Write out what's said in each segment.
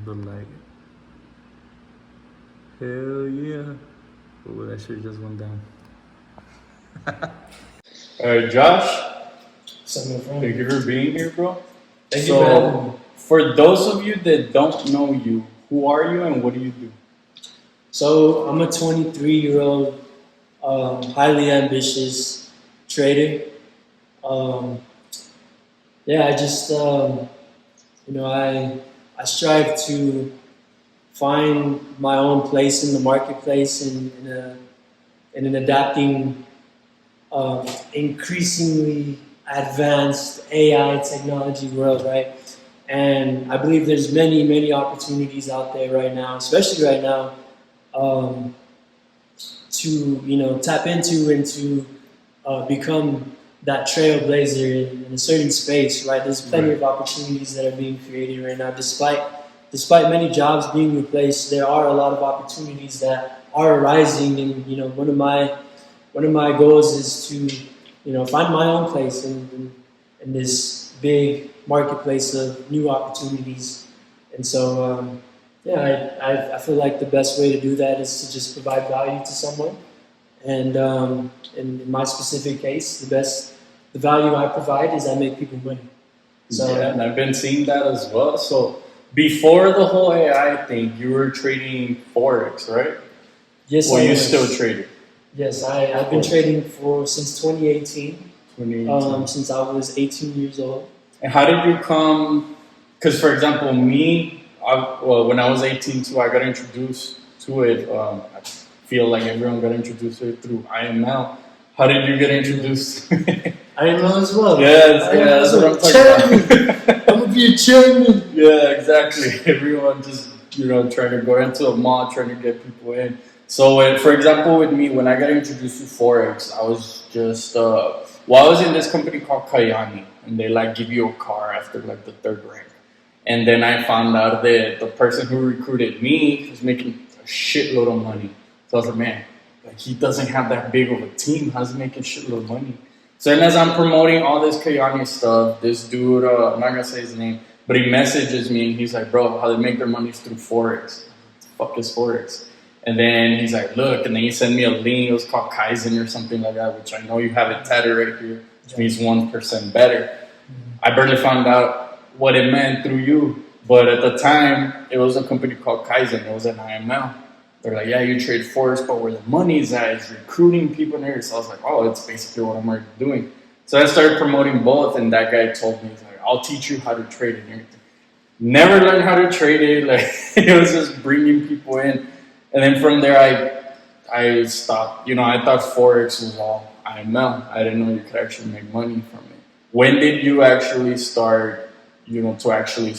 The light. Hell yeah. Oh, that shit just went down. Josh, Something from thank you for being here, bro. Thank you for having me. For those of you that don't know you, who are you and what do you do? So I'm a 23-year-old, highly ambitious trader. Um, yeah, I just I strive to find my own place in the marketplace in an adapting, increasingly advanced AI technology world, right? And I believe there's many opportunities out there right now, especially right now, um, to tap into and to become that trailblazer in a certain space, right? There's plenty of opportunities that are being created right now. Despite many jobs being replaced, there are a lot of opportunities that are arising. And one of my goals is to find my own place in this big marketplace of new opportunities. And so I feel like the best way to do that is to just provide value to someone. And in my specific case, the value I provide is I make people money. So Yeah, and I've been seeing that as well. So before the whole AI thing, you were trading Forex, right? yes, Or I you was. still trading? Yes, I've been trading since 2018. 2018. Since I was 18 years old. And how did you come? Because, for example, when I was 18 too, I got introduced to it. I feel like everyone got introduced to it through IML. How did you get introduced? I didn't know as well. Yes, that's what I'm talking about. I'm gonna be a chairman. Yeah, exactly. Everyone just trying to go into a mall, trying to get people in. So, for example, with me, when I got introduced to Forex, I was just I was in this company called Kayani, and they give you a car after the third rank. And then I found out that the person who recruited me was making a shitload of money. So I was like, man, he doesn't have that big of a team. How's he making a shitload of money? So then as I'm promoting all this Kayani stuff, this dude, I'm not gonna say his name, but he messages me and he's like, bro, how they make their money is through Forex. What the fuck is Forex? And then he's like, look, and then he sent me a link. It was called Kaizen or something like that, which I know you have it tatted right here, which means 1% better. I barely found out what it meant through you. But at the time, it was a company called Kaizen. It was an IML. They're like, yeah, you trade Forex, but where the money is at is recruiting people in there. So I was like, oh, it's basically what I'm already doing. So I started promoting both, and that guy told me, he's like, I'll teach you how to trade and everything. Never learned how to trade it. It was just bringing people in. And then from there, I stopped. I thought Forex was all IML. I didn't know you could actually make money from it. When did you actually start, to actually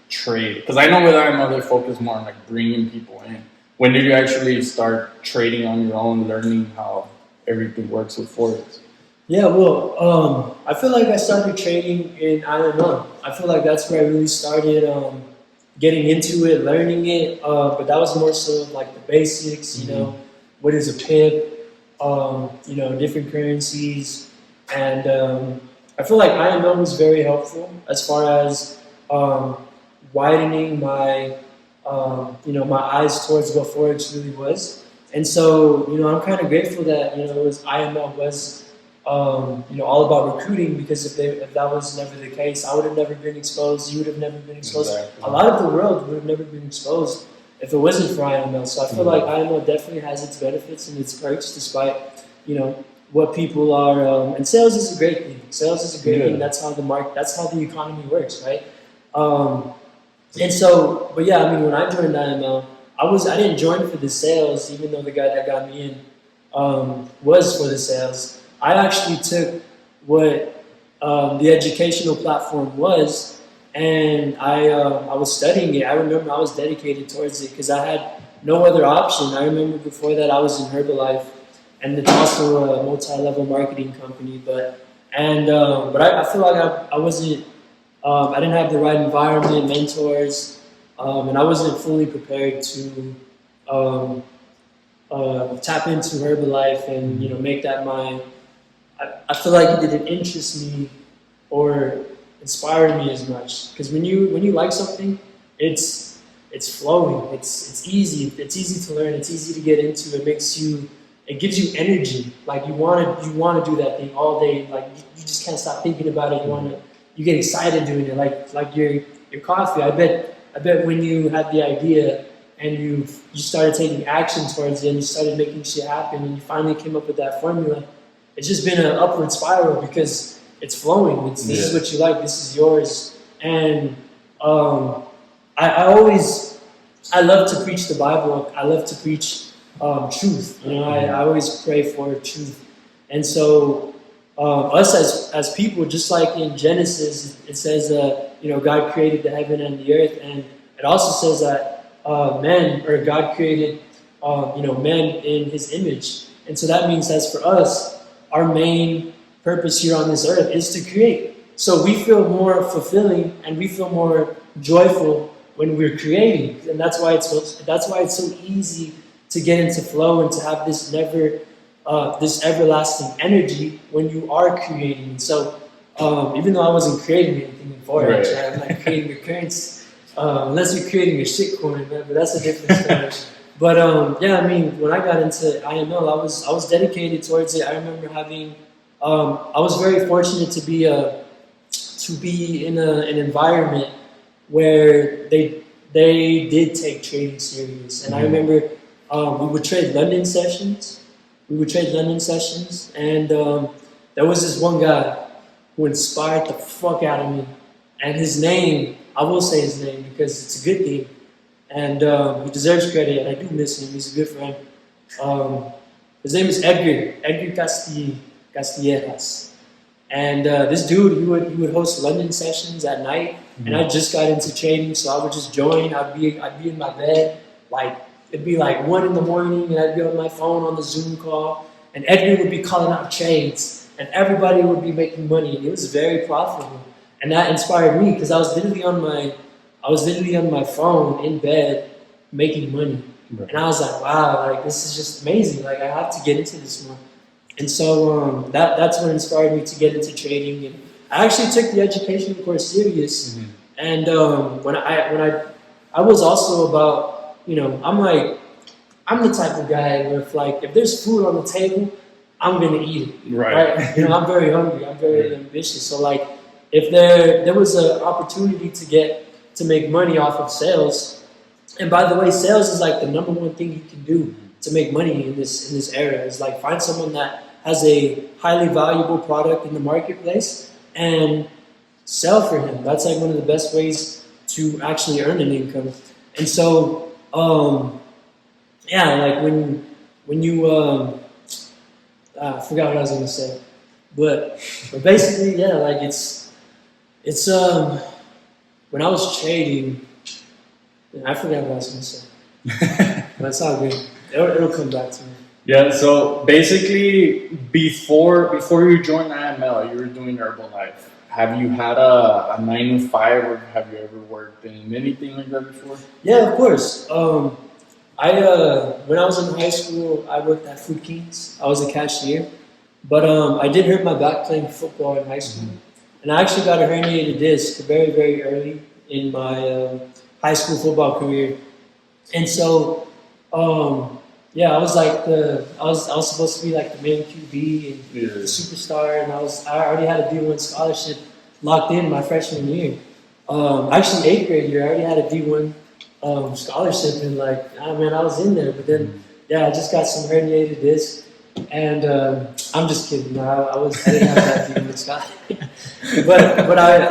trade? Because I know with IML, they focus more on bringing people in. When did you actually start trading on your own, learning how everything works with Forex? Yeah, well, I feel like I started trading in IML. I feel like that's where I really started getting into it, learning it. But that was more so the basics, what is a pip, different currencies. And I feel like IML was very helpful as far as widening my, my eyes towards what Forex really was. And so, I'm kind of grateful that, IML was all about recruiting, because if that was never the case, I would have never been exposed. You would have never been exposed. Exactly. A lot of the world would have never been exposed if it wasn't for IML. So I feel like IML definitely has its benefits and its perks, despite what people are. And sales is a great thing. Sales is a great thing. That's how the economy works, right? And so, but yeah, I mean, when I joined IML, I didn't join for the sales, even though the guy that got me in was for the sales. I actually took what the educational platform was, and I was studying it. I remember I was dedicated towards it because I had no other option. I remember before that I was in Herbalife, and it's also a multi-level marketing company. But I feel like I wasn't. I didn't have the right environment, mentors, and I wasn't fully prepared to tap into Herbalife and make that my. I feel like it didn't interest me or inspire me as much, because when you like something, it's it's flowing. It's easy. It's easy to learn. It's easy to get into. It gives you energy. Like you want to do that thing all day. Like you just can't stop thinking about it. You get excited doing it. Like your coffee. I bet when you had the idea and you started taking action towards it and you started making shit happen and you finally came up with that formula, it's just been an upward spiral because it's flowing. This is what you like. This is yours. And I love to preach the Bible. I love to preach truth. I always pray for truth. And so us as people, just like in Genesis, it says God created the heaven and the earth, and it also says that God created man in His image. And so that means that for us, our main purpose here on this earth is to create. So we feel more fulfilling and we feel more joyful when we're creating, and that's why it's so easy to get into flow and to have this everlasting energy when you are creating. And so even though I wasn't creating anything in Forex, right? I'm not creating a currency, unless you're creating a shitcoin, right? But that's a different story. But when I got into IML, I was dedicated towards it. I remember having, I was very fortunate to be in an environment where they did take trading serious. And I remember we would trade London sessions. And there was this one guy who inspired the fuck out of me. And his name, I will say his name because it's a good thing. And he deserves credit, and I do miss him. He's a good friend. His name is Edgar Castillejas. And this dude, he would host London sessions at night, and I just got into trading, so I would just join. I'd be in my bed, like it'd be like 1 a.m, and I'd be on my phone on the Zoom call, and Edgar would be calling out trades, and everybody would be making money, and it was very profitable, and that inspired me because I was literally on my phone in bed making money, and I was like, wow, like this is just amazing. Like I have to get into this more. And so that's what inspired me to get into trading. And I actually took the education course serious. Mm-hmm. And when I was also about, I'm the type of guy where if there's food on the table, I'm gonna eat it. Right? I'm very hungry. I'm very ambitious. So if there was an opportunity to make money off of sales, and by the way, sales is the number one thing you can do to make money in this era. Is find someone that has a highly valuable product in the marketplace and sell for him. That's one of the best ways to actually earn an income. And so, when you, I forgot what I was going to say, but basically, it's when I was trading, I forgot what I was going to say, but it's all good. It'll come back to me. Yeah, so basically, before you joined IML, you were doing Herbalife. Have you had a 9 to 5, or have you ever worked in anything like that before? Yeah, of course. When I was in high school, I worked at Food Kings. I was a cashier, but I did hurt my back playing football in high school, and I actually got a herniated disc very, very early in my high school football career, and so. I was I was supposed to be the main QB and the superstar, and I already had a D1 scholarship locked in my freshman year. Actually 8th grade year, I already had a D1 scholarship, and I was in there. But then I just got some herniated disc, and I'm just kidding. No, I didn't have that D1 scholarship, but I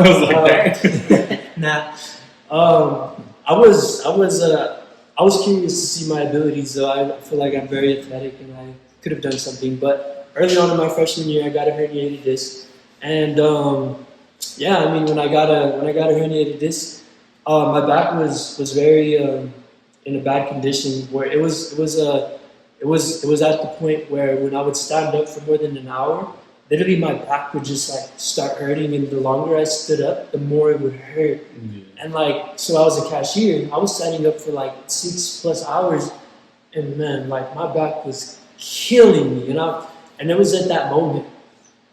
was like I was curious to see my abilities, though. I feel like I'm very athletic and I could have done something. But early on in my freshman year, I got a herniated disc, and when I got a herniated disc, my back was very in a bad condition. Where it was at the point where when I would stand up for more than an hour, literally my back would just start hurting, and the longer I stood up, the more it would hurt. Mm-hmm. And so I was a cashier. I was standing up for 6+ hours, and man, my back was killing me, and it was at that moment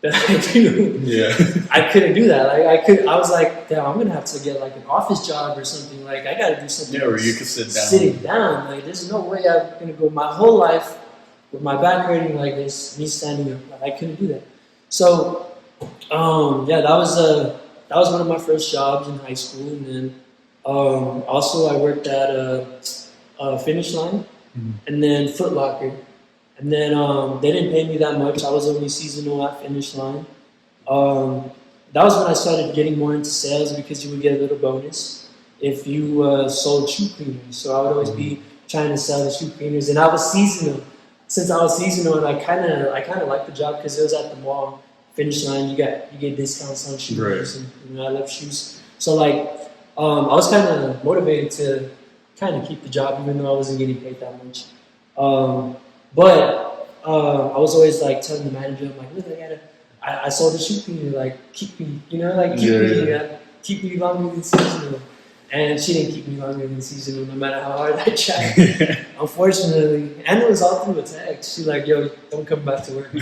that I do. Yeah. I couldn't do that. I was like, damn, I'm gonna have to get like an office job or something. Like I gotta do something. Yeah, where you could sit down. Sitting down. Like there's no way I'm gonna go my whole life with my back hurting like this, me standing up. Like I couldn't do that. So, yeah, that was one of my first jobs in high school, and then also I worked at Finish Line, and then Foot Locker, and then they didn't pay me that much. I was only seasonal at Finish Line. That was when I started getting more into sales because you would get a little bonus if you sold shoe cleaners. So I would always be trying to sell the shoe cleaners, and I was seasonal. Since I was seasonal, and I kind of liked the job because it was at the mall. Finish Line, you get discounts on shoes, right. And I love shoes. So like, I was kind of motivated to kind of keep the job even though I wasn't getting paid that much. But I was always like telling the manager, I'm like, look, I saw the shoe cleaner, like keep me, keep me longer than seasonal. And she didn't keep me longer than seasonal, no matter how hard I tried. Unfortunately, and it was all through a text. She's like, "Yo, don't come back to work."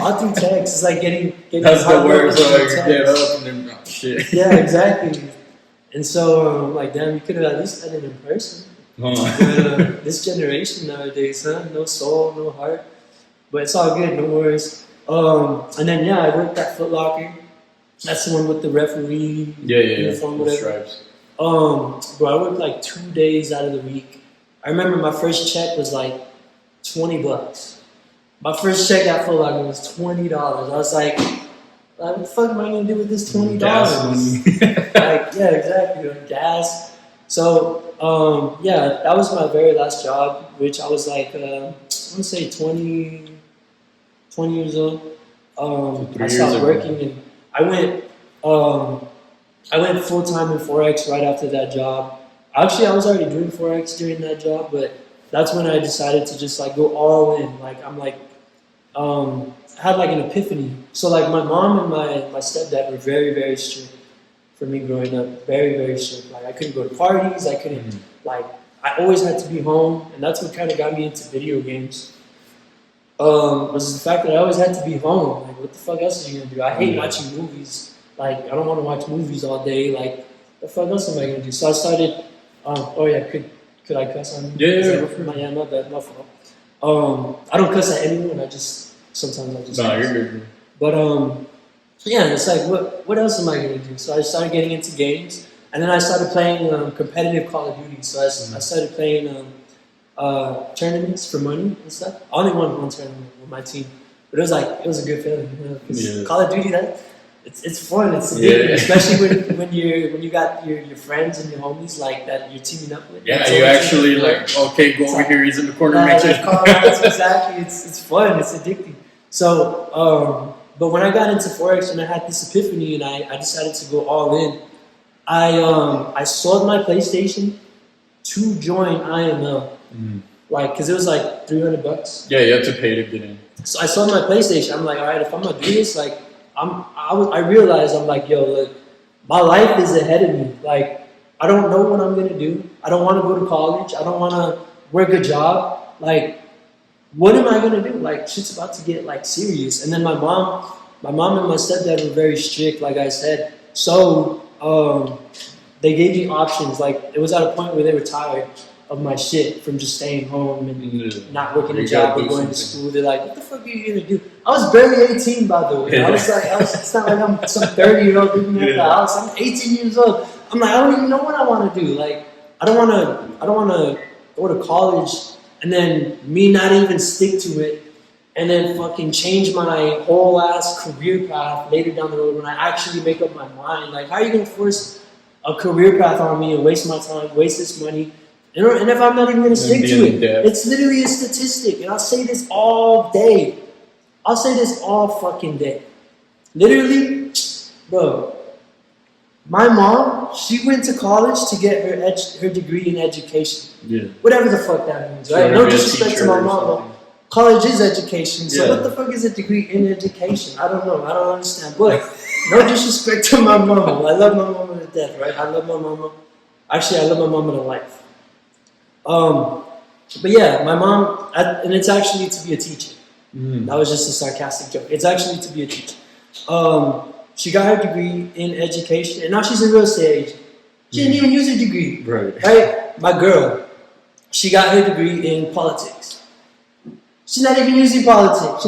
All through text. It's like getting. That's the worst. So I can get up and then shit. Yeah, exactly. And so I'm like, damn, you could have at least done it in person. But, this generation nowadays, no soul, no heart. But it's all good, no worries. And then I worked at Foot Locker. That's the one with the referee uniform, whatever. Stripes. Bro, I worked like 2 days out of the week. I remember my first check was like $20. My first check at Foot Locker was $20. I was like, what the fuck am I gonna do with this $20? Gas money. Like, yeah, exactly, like gas. So, that was my very last job, which I was like, I want to say 20 years old. I stopped working and I went full time in Forex right after that job. Actually, I was already doing Forex during that job, but that's when I decided to just like go all in. Like I'm like, I had like an epiphany. So like my mom and my stepdad were very, very strict for me growing up. Very, very strict. Like I couldn't go to parties. I couldn't I always had to be home, and that's what kind of got me into video games. Was the fact that I always had to be home. Like what the fuck else are you gonna do? I hate watching movies. Like, I don't want to watch movies all day. Like, what the fuck else am I going to do? So I started, could I cuss on you? Yeah. My bad, my fault. I don't cuss at anyone. Sometimes I just No, you're good. But, it's like, what else am I going to do? So I started getting into games. And then I started playing competitive Call of Duty. So I started playing tournaments for money and stuff. I only won one tournament with my team. But it was a good feeling, because Call of Duty, it's fun. It's addictive, especially when you got your friends and your homies like that you're teaming up with. Yeah, you actually go over here. He's in the corner. Make sure. Exactly. It's fun. It's addictive. So, but when I got into Forex and I had this epiphany and I decided to go all in, I sold my PlayStation to join IML. Like, cause it was like $300. Yeah, you have to pay to get in. So I sold my PlayStation. I'm like, all right, if I'm gonna do this, like. I realized I'm like, yo, look, my life is ahead of me. Like, I don't know what I'm gonna do. I don't want to go to college. I don't want to work a job. Like, what am I gonna do? Like, shit's about to get like serious. And then my mom and my stepdad were very strict, like I said. So they gave me options. Like, it was at a point where they were tired of my shit from just staying home and not working a job or going to school. They're like, what the fuck are you gonna do? I was barely 18, by the way. It's not like I'm some 30-year-old living at the house. I'm 18 years old. I'm like, I don't even know what I want to do. Like, I don't want to go to college and then me not even stick to it and then fucking change my whole ass career path later down the road when I actually make up my mind. Like, how are you gonna force a career path on me and waste my time, waste this money? And if I'm not even going to stick to it, it's literally a statistic. And I'll say this all day. I'll say this all fucking day. Literally, bro, my mom, she went to college to get her degree in education. Yeah. Whatever the fuck that means, right? No disrespect to my mom. College is education. So what the fuck is a degree in education? I don't know. I don't understand. But no disrespect to my mama. I love my mama to death, right? I love my mama. Actually, I love my mama to life. But yeah, my mom, and it's actually to be a teacher. That was just a sarcastic joke. It's actually to be a teacher. She got her degree in education, and now she's a real estate agent. She didn't even use her degree. Right? My girl, she got her degree in politics. She's not even using politics.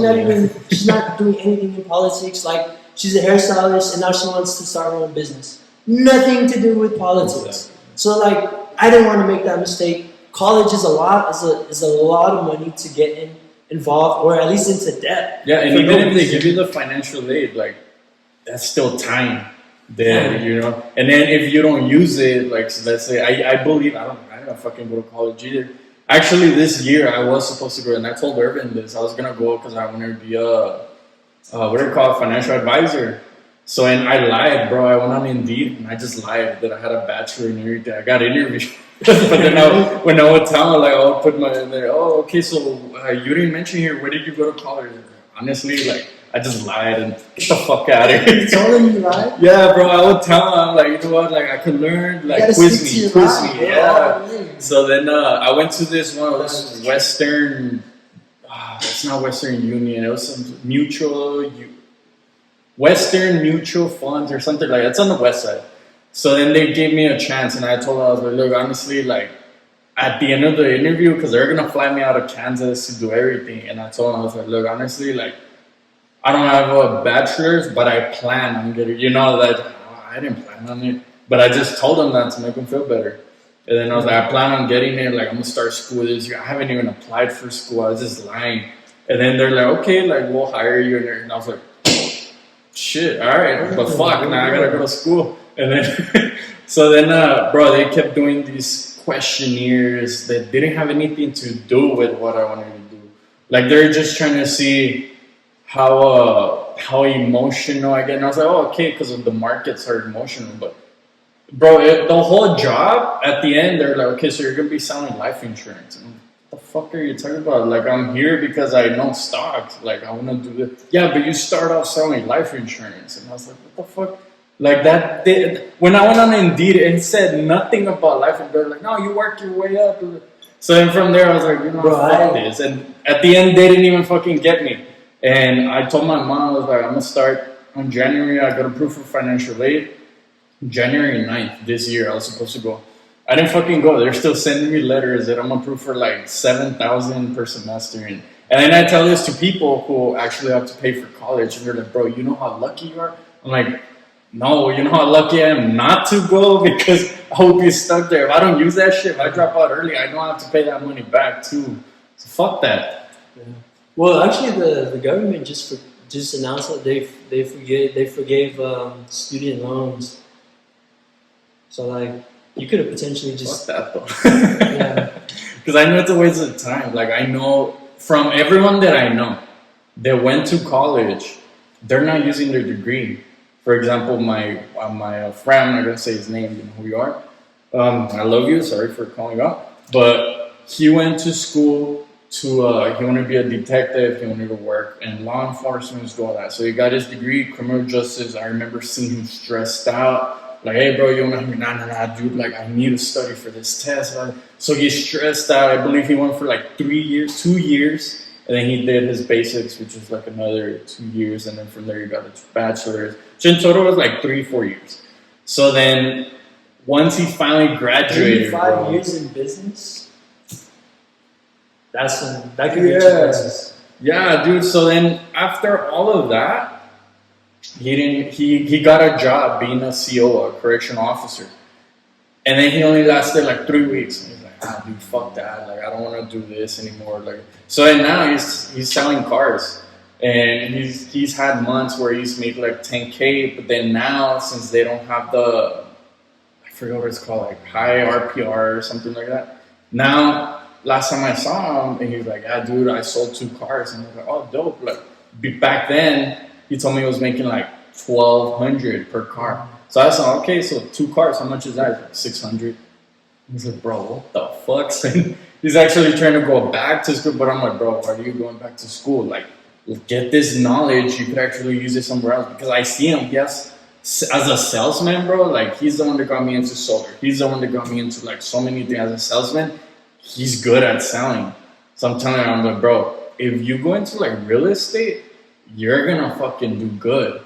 She's not doing anything in politics. Like, she's a hairstylist, and now she wants to start her own business. Nothing to do with politics. Exactly. So, like, I didn't want to make that mistake. College is a lot of money to get involved, or at least into debt. Yeah, and even if they give you the financial aid, like, that's still time there, you know. And then if you don't use it, like, so let's say I believe I don't fucking go to college either. Actually, this year I was supposed to go, and I told Irvin this. I was gonna go because I wanted to be a what do you call it, financial advisor. So, and I lied, bro. I went on Indeed and I just lied that I had a bachelor in everything. I got interviewed, but then when I would tell them, like, I would put my there. Oh, okay. So you didn't mention here. Where did you go to college? Honestly, like, I just lied and get the fuck out of here. You told them you lied? Yeah, bro. I would tell them, like, you know what? Like, I could learn. Like, quiz me. Yeah. So then I went to this one of those Western. It's not Western Union. It was some Western Mutual Funds or something like that. It's on the west side. So then they gave me a chance, and I told them, I was like, look, honestly, like, at the end of the interview, because they're going to fly me out of Kansas to do everything. And I told them, I was like, look, honestly, like, I don't have a bachelor's, but I plan on getting, you know, that I didn't plan on it. But I just told them that to make them feel better. And then I was like, I plan on getting it. Like, I'm going to start school this year. I haven't even applied for school. I was just lying. And then they're like, okay, like, we'll hire you. And I was like, shit, all right. But fuck, now I got to go to school. And then, so then, bro, they kept doing these questionnaires that didn't have anything to do with what I wanted to do. Like, they're just trying to see how emotional I get. And I was like, oh, okay, because the markets are emotional. But, bro, the whole job, at the end, they're like, okay, so you're going to be selling life insurance. And what the fuck are you talking about? Like, I'm here because I know stocks. Like, I want to do this. Yeah, but you start off selling life insurance. And I was like, what the fuck? Like, when I went on Indeed, it said nothing about life insurance. They're like, no, you work your way up. So then from there, I was like, you know, fuck this. And at the end, they didn't even fucking get me. And I told my mom, I was like, I'm going to start on January. I got approved for financial aid. January 9th this year, I was supposed to go. I didn't fucking go. They're still sending me letters that I'm approved for like $7,000 per semester. And then I tell this to people who actually have to pay for college. And they're like, bro, you know how lucky you are? I'm like, no, you know how lucky I am not to go because I hope you stuck there. If I don't use that shit, if I drop out early, I don't have to pay that money back too. So fuck that. Yeah. Well, actually, the government just announced that they forgave student loans. So, like, you could have potentially just... Fuck that, though. Yeah. Because I know it's a waste of time. Like, I know from everyone that I know that went to college, they're not using their degree. For example, my friend, I'm not going to say his name, you know who you are. I love you. Sorry for calling you out. But he went to school to, he wanted to be a detective. He wanted to work in law enforcement, do all that. So he got his degree, criminal justice. I remember seeing him stressed out. Like, hey, bro, you want to, nah, dude, like, I need to study for this test. So he's stressed out. I believe he went for like 2 years. And then he did his basics, which was like another 2 years. And then from there, he got his bachelor's. So in total, it was like 3-4 years. So then once he finally graduated. 5 years in business? That could be business. Yeah, dude. So then after all of that, he got a job being a CO, a correctional officer. And then he only lasted like 3 weeks. And he's like, dude, fuck that. Like, I don't want to do this anymore. Like, so and now he's selling cars. And he's had months where he's made like 10K, but then now since they don't have I forget what it's called, like high RPR or something like that. Now, last time I saw him, and he was like, yeah, dude, I sold 2 cars. And I was like, oh, dope. Like, back then, he told me he was making like $1,200 per car. So I said, okay, so 2 cars, how much is that? Like $600. He's like, bro, what the fuck? And he's actually trying to go back to school, but I'm like, bro, why are you going back to school? Like, get this knowledge. You could actually use it somewhere else. Because I see him, yes, as a salesman, bro. Like, he's the one that got me into solar. He's the one that got me into like so many things as a salesman. He's good at selling. So I'm telling you, I'm like, bro, if you go into like real estate, you're gonna fucking do good.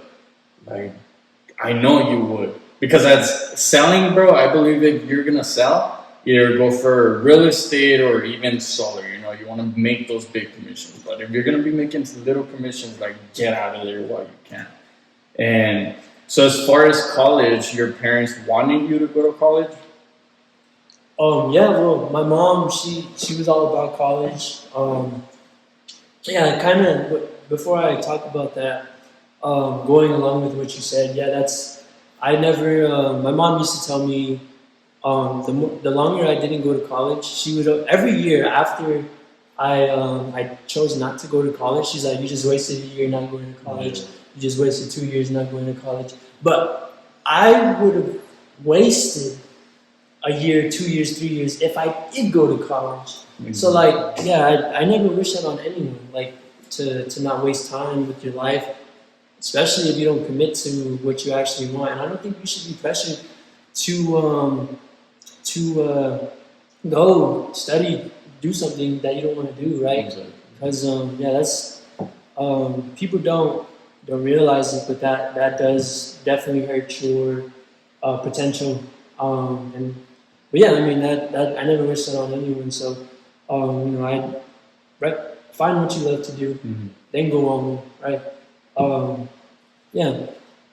Like, I know you would. Because as selling, bro, I believe if you're gonna sell, either go for real estate or even solar. You know, you want to make those big commissions. But if you're gonna be making little commissions, like get out of there while you can. And so, as far as college, your parents wanting you to go to college? Yeah, well, my mom, she was all about college. Yeah, kind of. Before I talk about that, going along with what you said, yeah, that's. I never. My mom used to tell me, the longer I didn't go to college, she would every year after I chose not to go to college. She's like, you just wasted a year not going to college. You just wasted 2 years not going to college. But I would have wasted a year, 2 years, 3 years if I did go to college. So like, yeah, I never wish that on anyone. Like to not waste time with your life, especially if you don't commit to what you actually want. And I don't think you should be pressured to go study, do something that you don't want to do, right? Because yeah, that's people don't realize it, but that does definitely hurt your potential. And but yeah, I mean that I never wish that on anyone. So I find what you love to do, then go on, right? Yeah,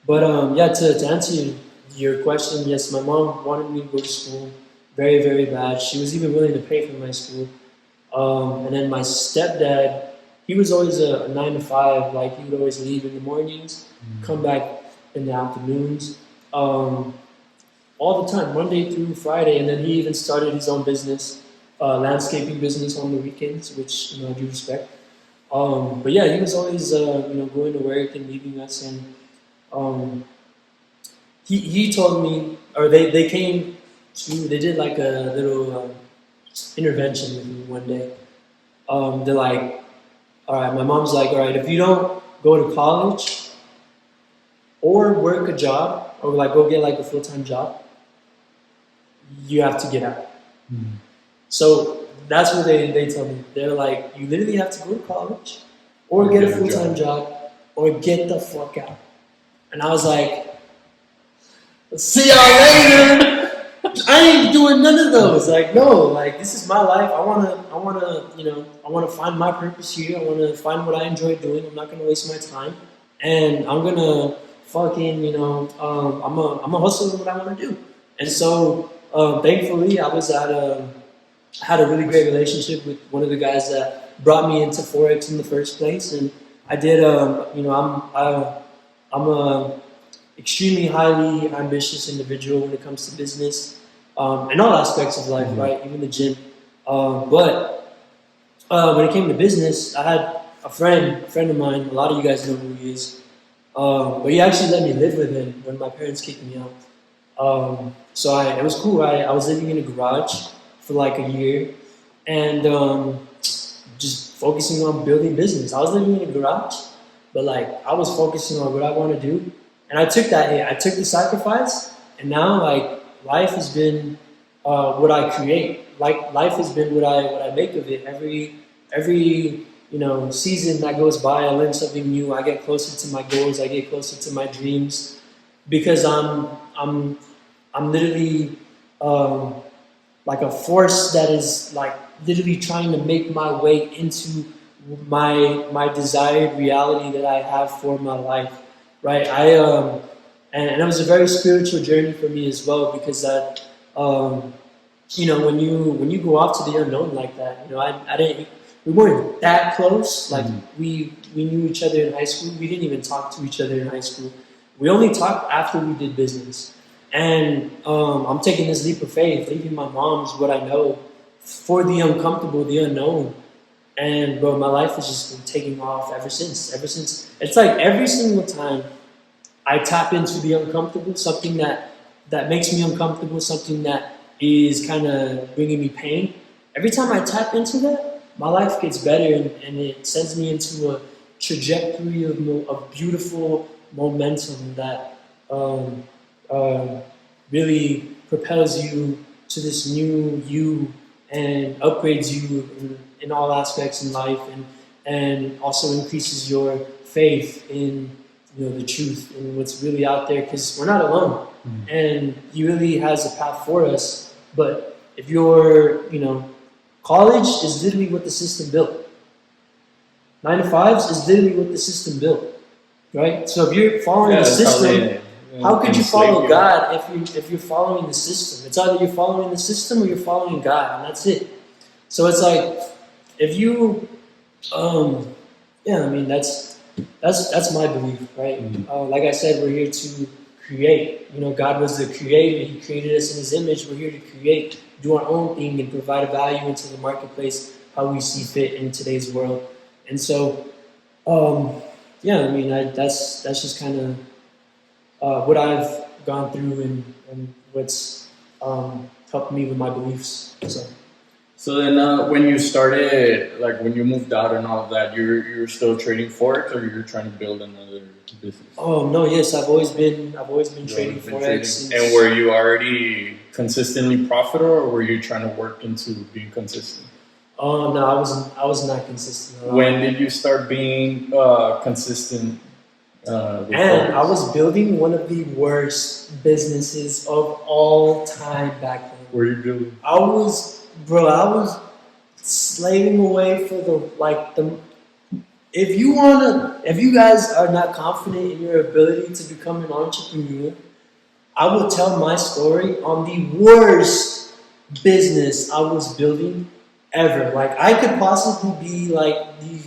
but yeah, to answer your question, yes, my mom wanted me to go to school very, very bad. She was even willing to pay for my school. And then my stepdad, he was always a 9 to 5. Like he would always leave in the mornings, come back in the afternoons, all the time, Monday through Friday. And then he even started his own business, landscaping business on the weekends, which I do respect. But yeah, he was always going to work and leaving us. And he told me, or they came to, they did like a little intervention with me one day. They're like, all right, my mom's like, all right, if you don't go to college or work a job or like go get like a full-time job, you have to get out. So that's what they tell me. They're like, you literally have to go to college or get a full-time job or get the fuck out. And I was like, see y'all later. I ain't doing none of those. Like, no, like this is my life. I wanna find my purpose here. I wanna find what I enjoy doing. I'm not gonna waste my time, and I'm gonna fucking, I'm a hustle with what I wanna do. And so, thankfully, I had a really great relationship with one of the guys that brought me into Forex in the first place, and I did. I'm a extremely highly ambitious individual when it comes to business, in all aspects of life, right? Even the gym. But when it came to business, I had a friend of mine. A lot of you guys know who he is. But he actually let me live with him when my parents kicked me out. So it was cool. I was living in a garage for like a year, and just focusing on building business. I was living in a garage, but like I was focusing on what I want to do. And I took that hit. I took the sacrifice, and now like life has been what I create. Like life has been what I make of it. Every season that goes by, I learn something new. I get closer to my goals. I get closer to my dreams because I'm literally like a force that is like literally trying to make my way into my desired reality that I have for my life. Right, and it was a very spiritual journey for me as well because that, when you go off to the unknown like that, we weren't that close. Like we knew each other in high school. We didn't even talk to each other in high school. We only talked after we did business. And I'm taking this leap of faith, leaving my mom's what I know for the uncomfortable, the unknown. And bro, my life has just been taking off ever since. It's like every single time I tap into the uncomfortable, something that makes me uncomfortable, something that is kind of bringing me pain. Every time I tap into that, my life gets better, and it sends me into a trajectory of beautiful momentum that really propels you to this new you and upgrades you in all aspects in life, and also increases your faith in the truth and what's really out there, because we're not alone, Mm. and He really has a path for us. But if you're, college is literally what the system built. 9 to 5s is literally what the system built, right? So if you're following the system, how could you follow God if you're following the system? It's either you're following the system or you're following God, and that's it. So it's like if you, that's my belief, right? Mm. Like I said, we're here to create. God was the creator; He created us in His image. We're here to create, do our own thing, and provide a value into the marketplace how we see fit in today's world. And so, that's just kind of what I've gone through and what's helped me with my beliefs. So then, when you started, like when you moved out and all of that, you're still trading forex, or you're trying to build another business? Oh no, yes, I've always been trading forex. And were you already consistently profitable, or were you trying to work into being consistent? Oh no, I was not consistent at all. When did you start being consistent? And I was building one of the worst businesses of all time back then. What were you building? I was slaving away for the. If you guys are not confident in your ability to become an entrepreneur, I will tell my story on the worst business I was building ever. Like, I could possibly be like the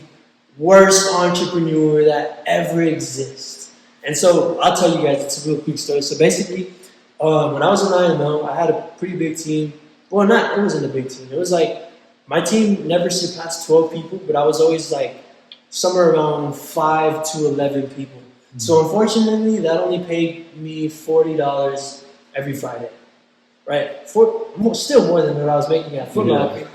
worst entrepreneur that ever exists. And so I'll tell you guys, it's a real quick story. So basically, when I was in IMO, I had a pretty big team. Well, it wasn't a big team. It was like, my team never surpassed 12 people, but I was always like somewhere around 5 to 11 people. Mm-hmm. So unfortunately, that only paid me $40 every Friday. Right? Still more than what I was making at Foot Locker.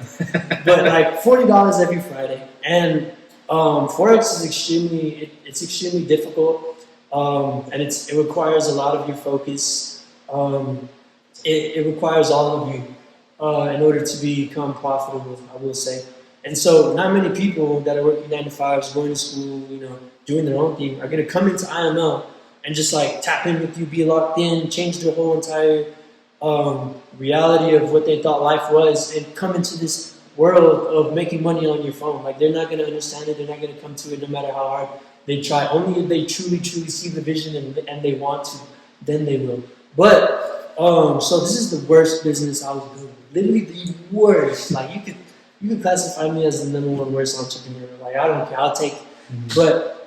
But like $40 every Friday. And Forex is extremely difficult, and it requires a lot of your focus. It requires all of you in order to become profitable, I will say. And so, not many people that are working 9 to 5s, going to school, doing their own thing, are going to come into IML and just like tap in with you, be locked in, change their whole entire reality of what they thought life was, and come into this world of making money on your phone. Like, they're not going to understand it. They're not going to come to it no matter how hard they try. Only if they truly see the vision and they want to, then they will. But so this is the worst business I was doing. Literally the worst. Like, you could classify me as the #1 worst entrepreneur. Like, I don't care. I'll take it. Mm-hmm. But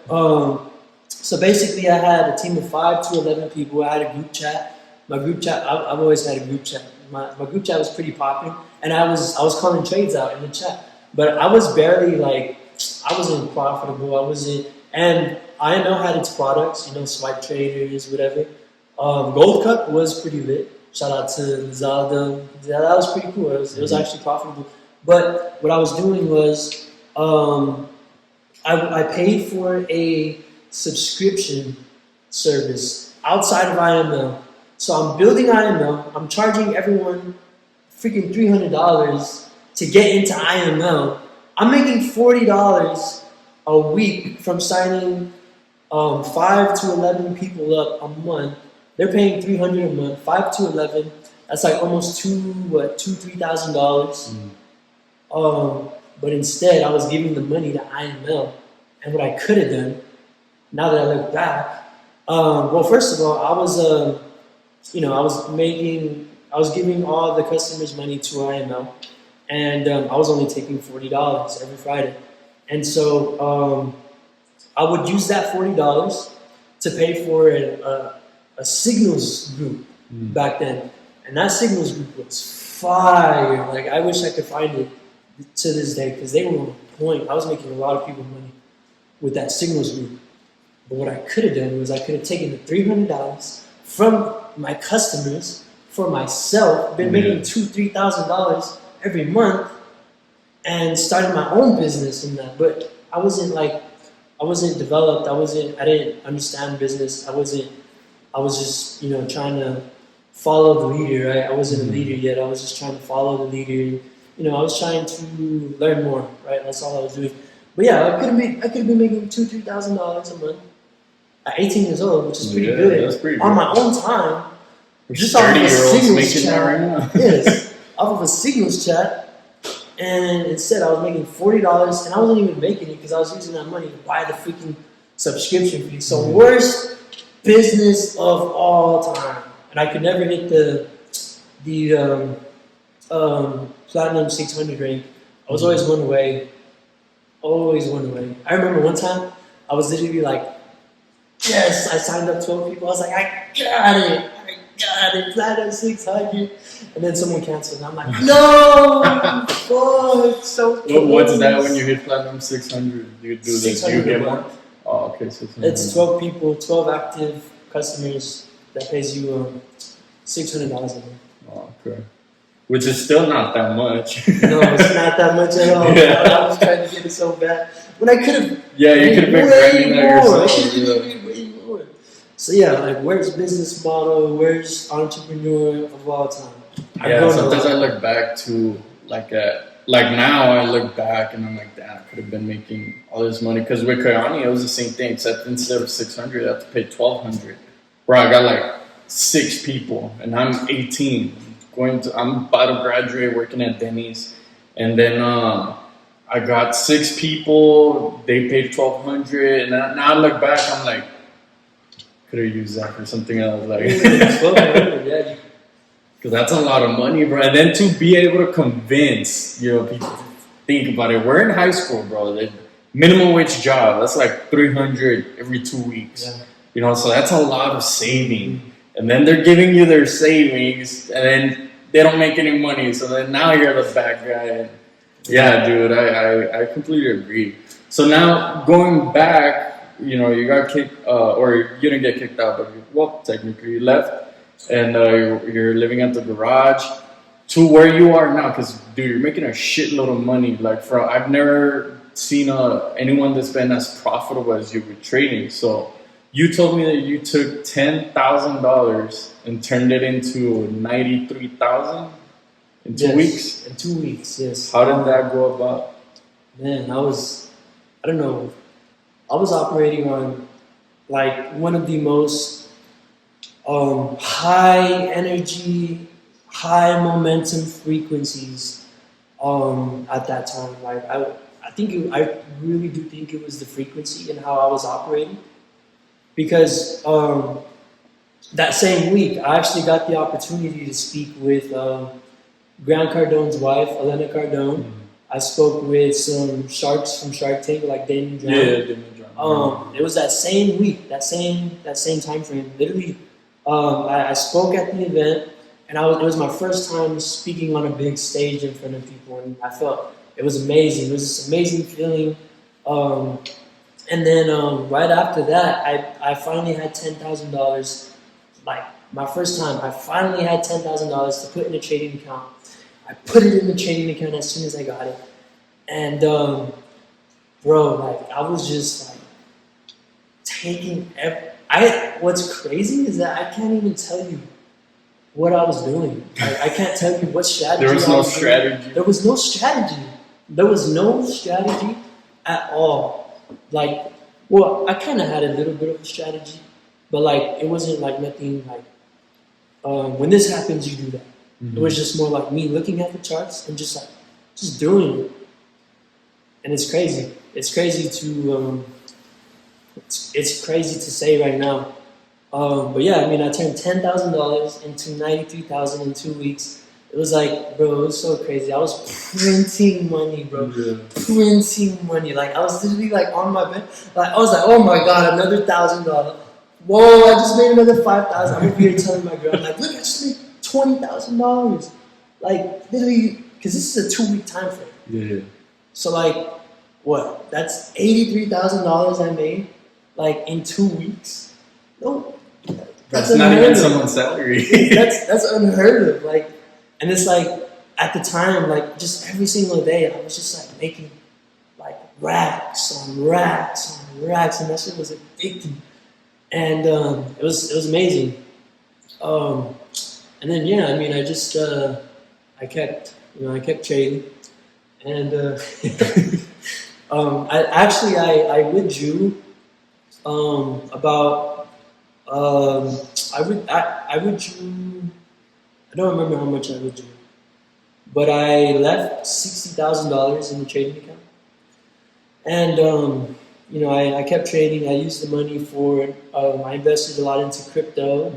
so basically, I had a team of 5 to 11 people. I had a group chat. My group chat. I've always had a group chat. My group chat was pretty popping, and I was calling trades out in the chat. But I was barely I wasn't profitable. I wasn't, and IML had its products, swipe traders, whatever. Gold Cup was pretty lit. Shout out to Zelda. Yeah, that was pretty cool. It was actually profitable. But what I was doing was I paid for a subscription service outside of IML. So I'm building IML. I'm charging everyone freaking $300 to get into IML. I'm making $40 a week from signing 5 to 11 people up a month. They're paying $300 a month. 5 to 11. That's like almost $3,000. But instead, I was giving the money to IML. And what I could have done, now that I look back, well, first of all, I was giving all the customers money to IML, and I was only taking $40 every Friday. And so I would use that $40 to pay for a signals group back then. And that signals group was fire. Like, I wish I could find it to this day, because they were on point. I was making a lot of people money with that signals group. But what I could have done was I could have taken the $300 from my customers for myself, been making $2,000-$3,000 every month, and started my own business in that. But I wasn't developed. I didn't understand business. I was just trying to follow the leader, right? I wasn't a leader yet. I was just trying to follow the leader. I was trying to learn more, right? That's all I was doing. But yeah, I could have been making $2,000-$3,000 a month at 18 years old, which is pretty Yeah, good. that's pretty On good. my own time, just 30 off of a year olds signals making that right now. chat. Yes, off of a signals chat. And instead, I was making $40, and I wasn't even making it because I was using that money to buy the freaking subscription fee. So worst business of all time, and I could never hit the platinum 600 rank. I was always one away. Always one away. I remember one time I was literally like, yes, I signed up 12 people. I was like, I got it, platinum 600. And then someone canceled, and I'm like, no, fuck, so close. What's that when you hit platinum 600? You do this, you get more? $600. Oh, okay, 600. It's 12 people, 12 active customers that pays you $600 a month. Oh, okay. Which is still not that much. No, it's not that much at all. Yeah. I was trying to get it so bad. When I could have Yeah, you could have been grinding that more. I yourself. could have made way more. So yeah, like where's business model? Where's entrepreneur of all time? Yeah, sometimes I look back to like now I look back and I'm like, damn, I could have been making all this money. Because with Kayani, it was the same thing. Except instead of 600, I have to pay 1,200. Bro, I got like 6 people, and I'm 18. I'm about to graduate, working at Dennys, and then I got 6 people. They paid 1,200, and now I look back, I'm like, could have used that for something else, like. 1,200, yeah. Because that's a lot of money, bro. And then to be able to convince, people to think about it. We're in high school, bro. The minimum wage job, that's like 300 every 2 weeks. Yeah. So that's a lot of saving. And then they're giving you their savings, and then they don't make any money. So then now you're the bad guy. And yeah, dude, I completely agree. So now going back, you got kicked, or you didn't get kicked out, but technically you left. And you're living at the garage to where you are now, because dude, you're making a shitload of money. Like I've never seen anyone that's been as profitable as you with trading. So you told me that you took $10,000 and turned it into 93,000 in 2 weeks. In 2 weeks, yes. How did that go about? Man, I don't know. I was operating on like one of the most high energy, high momentum frequencies at that time. Like I really do think it was the frequency and how I was operating, because that same week I actually got the opportunity to speak with Grant Cardone's wife, Elena Cardone. I spoke with some sharks from Shark Tank, like Damon John. Yeah, Damon John. It was that same week, that same time frame. Literally, I spoke at the event, and it was my first time speaking on a big stage in front of people, and I felt it was amazing. It was this amazing feeling. And then right after that, I finally had $10,000. Like my first time, I finally had $10,000 to put in a trading account. I put it in the trading account as soon as I got it, and bro, like I was just like taking. What's crazy is that I can't even tell you what I was doing. I can't tell you what strategy. There was no strategy. There was no strategy. There was no strategy at all. Like, well, I kind of had a little bit of a strategy, but like it wasn't like nothing like. When this happens, you do that. It was just more like me looking at the charts and just doing it. And it's crazy. It's crazy to it's crazy to say right now. But yeah, I mean, I turned $10,000 into 93,000 in 2 weeks. It was like, bro, it was so crazy. I was printing money, bro. Yeah. Printing money. Like I was literally like on my bed. Like I was like, oh my god, another $1,000. Whoa, I just made another 5,000. I'm over here telling my girl, I'm like, look, I just made $20,000. Like literally, because this is a 2 week time frame. Yeah. So like, what? That's $83,000 I made, like in 2 weeks. No, that's not even someone's salary. that's unheard of. Like, and it's like at the time, like just every single day, I was just like making like racks on racks on racks, and that shit was addicting. And it was amazing. And then yeah, I mean, I just I kept trading, and I withdrew About I withdrew. I don't remember how much I withdrew, but I left $60,000 in the trading account, and I kept trading. I used the money for. I invested a lot into crypto.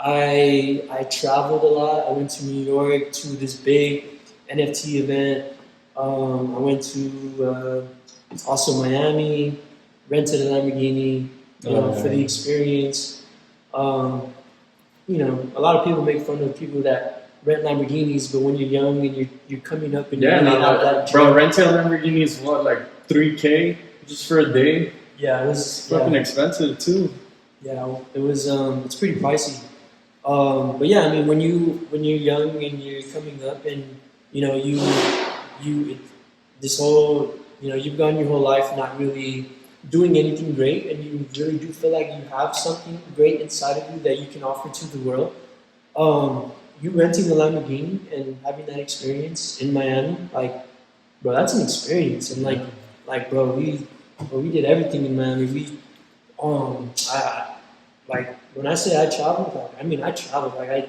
I traveled a lot. I went to New York to this big NFT event. I went to also Miami, rented a Lamborghini, for the experience. A lot of people make fun of people that rent Lamborghinis, but when you're young and you're coming up and you're really not that bro, renting a Lamborghini is what, like $3K just for a day? Yeah, it was fucking expensive too. Yeah, it was. It's pretty pricey. But yeah, I mean, when you're young and you're coming up, and this whole you've gone your whole life not really doing anything great, and you really do feel like you have something great inside of you that you can offer to the world. You renting a Lamborghini and having that experience in Miami, like, bro, that's an experience. And bro, we did everything in Miami. When I say I traveled, I mean I traveled. I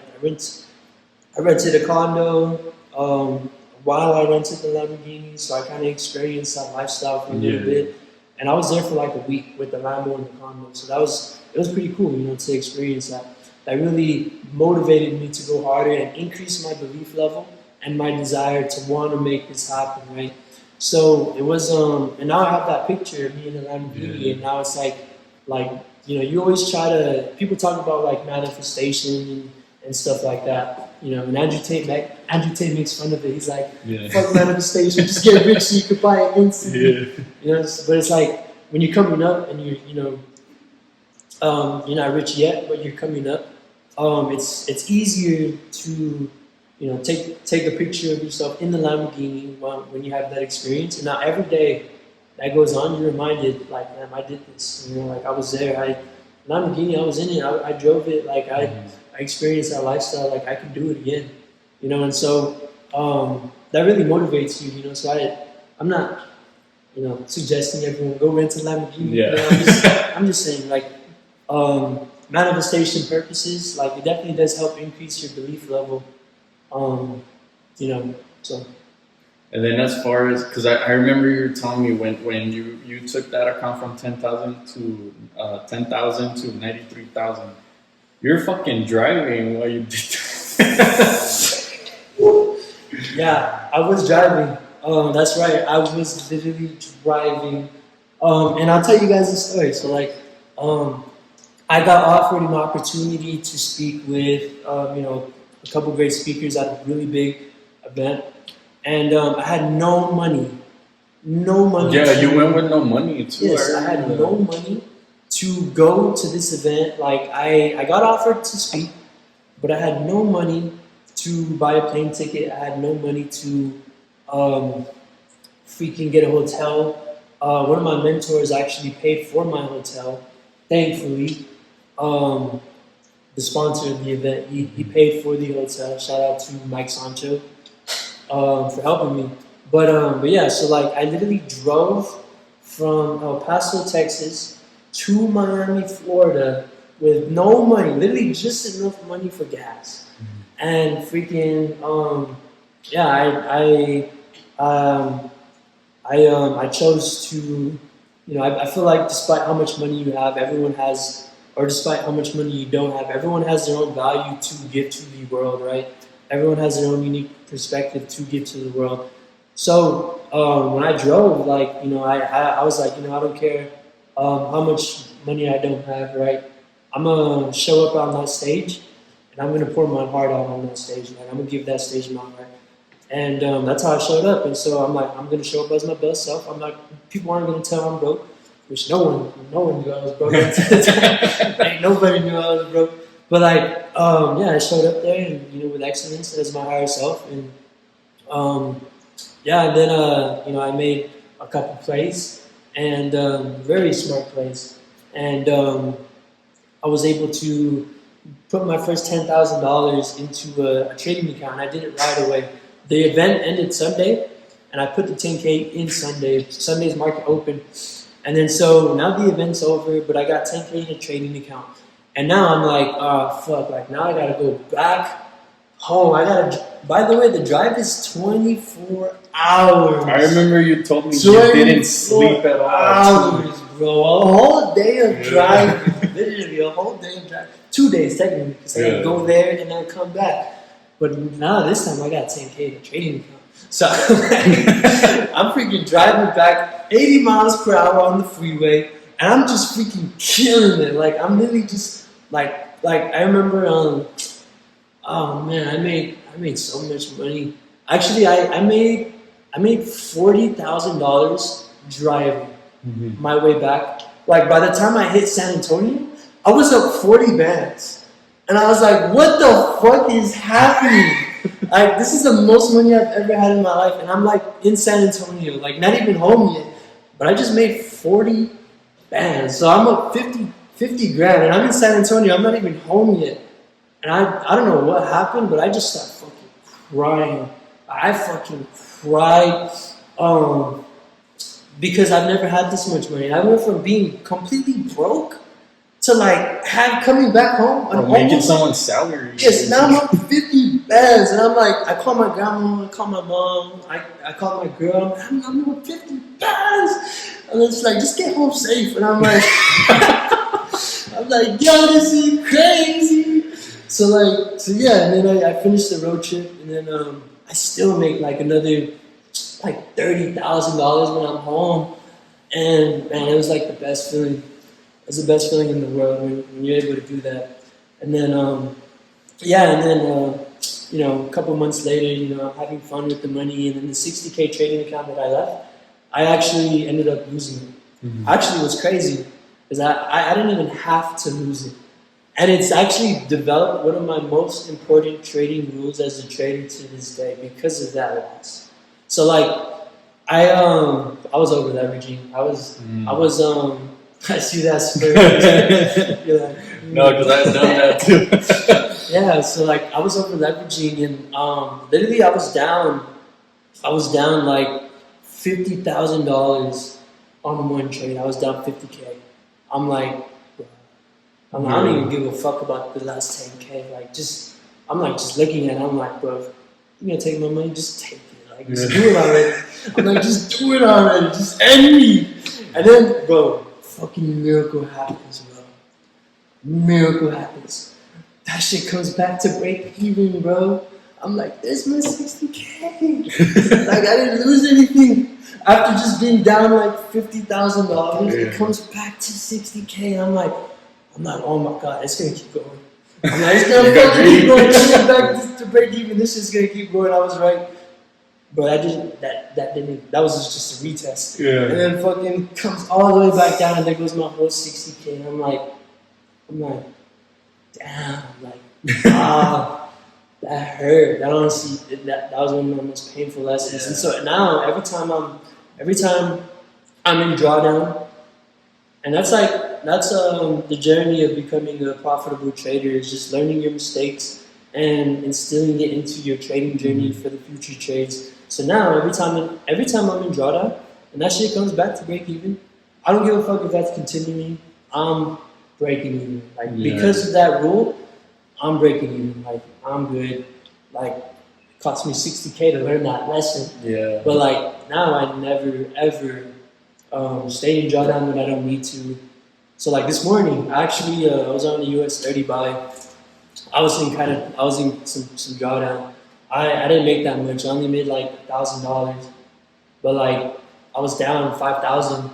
rented a condo while I rented the Lamborghini, so I kind of experienced that lifestyle for a little bit. And I was there for like a week with the Lambo and the condo, so it was pretty cool, to experience that. That really motivated me to go harder and increase my belief level and my desire to want to make this happen, right? So it was, and now I have that picture of me in the Lamborghini, and now it's like, you always try to, people talk about like manifestation and stuff like that, and Andrew Tate makes fun of it. He's like, fuck manifestation, just get rich so you can buy it instantly. But it's like, when you're coming up and you're not rich yet, but you're coming up, it's easier to, take a picture of yourself in the Lamborghini when you have that experience. And now every day that goes on, you're reminded, like, man, I did this. I was there. Lamborghini, I was in it. I drove it. I experienced that lifestyle. Like, I can do it again. And so that really motivates you. So I'm not, suggesting everyone go rent a Lamborghini. Yeah. I'm just saying, manifestation purposes, it definitely does help increase your belief level. So. And then as far as, because I remember you were telling me when you took that account from 10,000 to 10,000 to 93,000, you're fucking driving while you did that. Yeah, I was driving. That's right. I was literally driving. And I'll tell you guys a story. So I got offered an opportunity to speak with a couple great speakers at a really big event. And I had no money. Yeah, you went with no money too. Yes, I had no money to go to this event. I got offered to speak, but I had no money to buy a plane ticket. I had no money to freaking get a hotel. One of my mentors actually paid for my hotel, thankfully. The sponsor of the event, he paid for the hotel. Shout out to Mike Sancho. For helping me, but yeah, so I literally drove from El Paso, Texas, to Miami, Florida, with no money, literally just enough money for gas, and freaking I chose to, I feel like despite how much money you have, everyone has, or despite how much money you don't have, everyone has their own value to give to the world, right? Everyone has their own unique perspective to give to the world. So when I drove, I was like, I don't care how much money I don't have, right? I'm gonna show up on that stage, and I'm gonna pour my heart out on that stage. I'm gonna give that stage my heart, and that's how I showed up. And so I'm like, I'm gonna show up as my best self. I'm not. People aren't gonna tell I'm broke, which no one knew I was broke. Ain't nobody knew I was broke. But I showed up there and with excellence as my higher self, and and then I made a couple plays, and very smart plays, and I was able to put my first $10,000 into a trading account. I did it right away. The event ended Sunday, and I put the 10K in Sunday. Sunday's market open, And then so now the event's over, but I got 10K in a trading account. And now I'm like, oh fuck, like now I gotta go back home. By the way, the drive is 24 hours. I remember you told me you didn't sleep at all. Hours, bro. A whole day of driving. Literally a whole day of driving. 2 days technically, because I gotta go there and then come back. But now this time I got 10K in a trading account. So I'm freaking driving back 80 miles per hour on the freeway, and I'm just freaking killing it. Like I'm really just like I remember oh man, I made so much money. Actually I made $40,000 driving my way back. Like by the time I hit San Antonio, I was up 40 bands. And I was like, what the fuck is happening? Like, this is the most money I've ever had in my life. And I'm like in San Antonio, like not even home yet. But I just made 40 bands. So I'm up 50 grand. And I'm in San Antonio. I'm not even home yet. And I don't know what happened, but I just started fucking crying. I fucking cried. Because I've never had this much money. I went from being completely broke to like coming back home or making someone's salary. Yes, now I'm up 50 bands, and I'm like, I call my grandma, I call my mom, I call my girl, I'm up 50 bands, and it's like, just get home safe, and I'm like, yo, this is crazy. So yeah, and then I finished the road trip, and then I still make like another like $30,000 when I'm home, and man, it was like the best feeling. It's the best feeling in the world when you're able to do that. And then, a couple months later, I'm having fun with the money. And then the 60K trading account that I left, I actually ended up losing it. Mm-hmm. Actually, it was crazy because I didn't even have to lose it. And it's actually developed one of my most important trading rules as a trader to this day because of that loss. So like, I was over leveraging. I see that spirit. Like, no, because I've done that too. Yeah, so like I was over leveraging, and literally I was down like $50,000 on one trade. I was down 50K. I'm like, bro, I don't even give a fuck about the last 10K. I'm just looking at it. I'm like, bro, you gonna take my money? Just take it. Like, just do it already. I'm like, just do it already. Just end me. And then, bro, fucking miracle happens, bro. Miracle happens. That shit comes back to break even, bro. I'm like, there's my 60K. Like, I didn't lose anything. After just being down like $50,000, it comes back to 60K. I'm like, oh my god, it's gonna keep going. I'm like, it's gonna fucking keep going. It's gonna back to break even. This shit's gonna keep going. I was right. But that was just a retest. Yeah. And then fucking comes all the way back down, and there goes my whole 60K. And I'm like, damn, that hurt. That honestly, that was one of my most painful lessons. Yeah. And so now every time I'm in drawdown, and that's the journey of becoming a profitable trader is just learning your mistakes and instilling it into your trading journey for the future trades. So now every time I'm in drawdown and that shit comes back to break even, I don't give a fuck if that's continuing. I'm breaking even. Because of that rule, I'm breaking even. Like, I'm good. Like, it cost me 60K to learn that lesson. Yeah. But like now I never ever stay in drawdown when I don't need to. So like this morning, actually I was on the US 30 buy. I was in some drawdown. I didn't make that much. I only made like $1,000, but like I was down 5,000,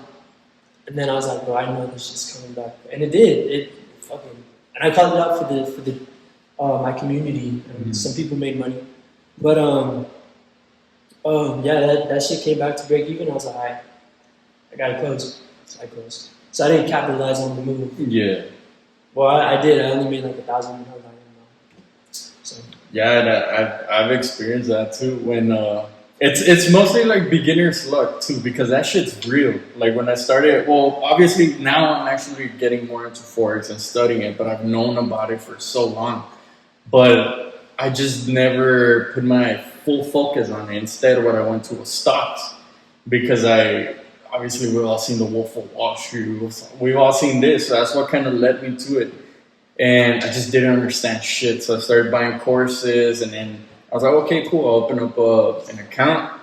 and then I was like, bro, I know this shit's coming back, and it did. It fucking, and I called it out for the my community. And some people made money, but that shit came back to break even. I was like, alright, I gotta close. So I closed. So I didn't capitalize on the move. Yeah. Well, I did. I only made like $1,000. So. Yeah, and I've experienced that too. When it's mostly like beginner's luck too, because that shit's real. Like when I started, well, obviously now I'm actually getting more into Forex and studying it, but I've known about it for so long. But I just never put my full focus on it. Instead, what I went to was stocks, because I obviously we've all seen The Wolf of Wall Street. We've all seen this. So that's what kind of led me to it. And I just didn't understand shit. So I started buying courses, and then I was like, okay, cool. I'll open up an account.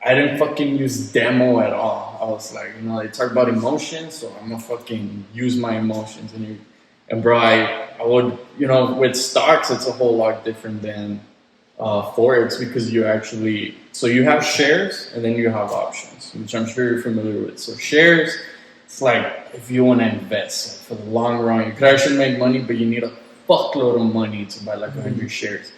I didn't fucking use demo at all. I was like, they talk about emotions, so I'm gonna fucking use my emotions. And bro, I would, with stocks, it's a whole lot different than Forex, because you have shares and then you have options, which I'm sure you're familiar with. So shares, it's like if you want to invest for the long run, you could actually make money, but you need a fuckload of money to buy like 100 shares.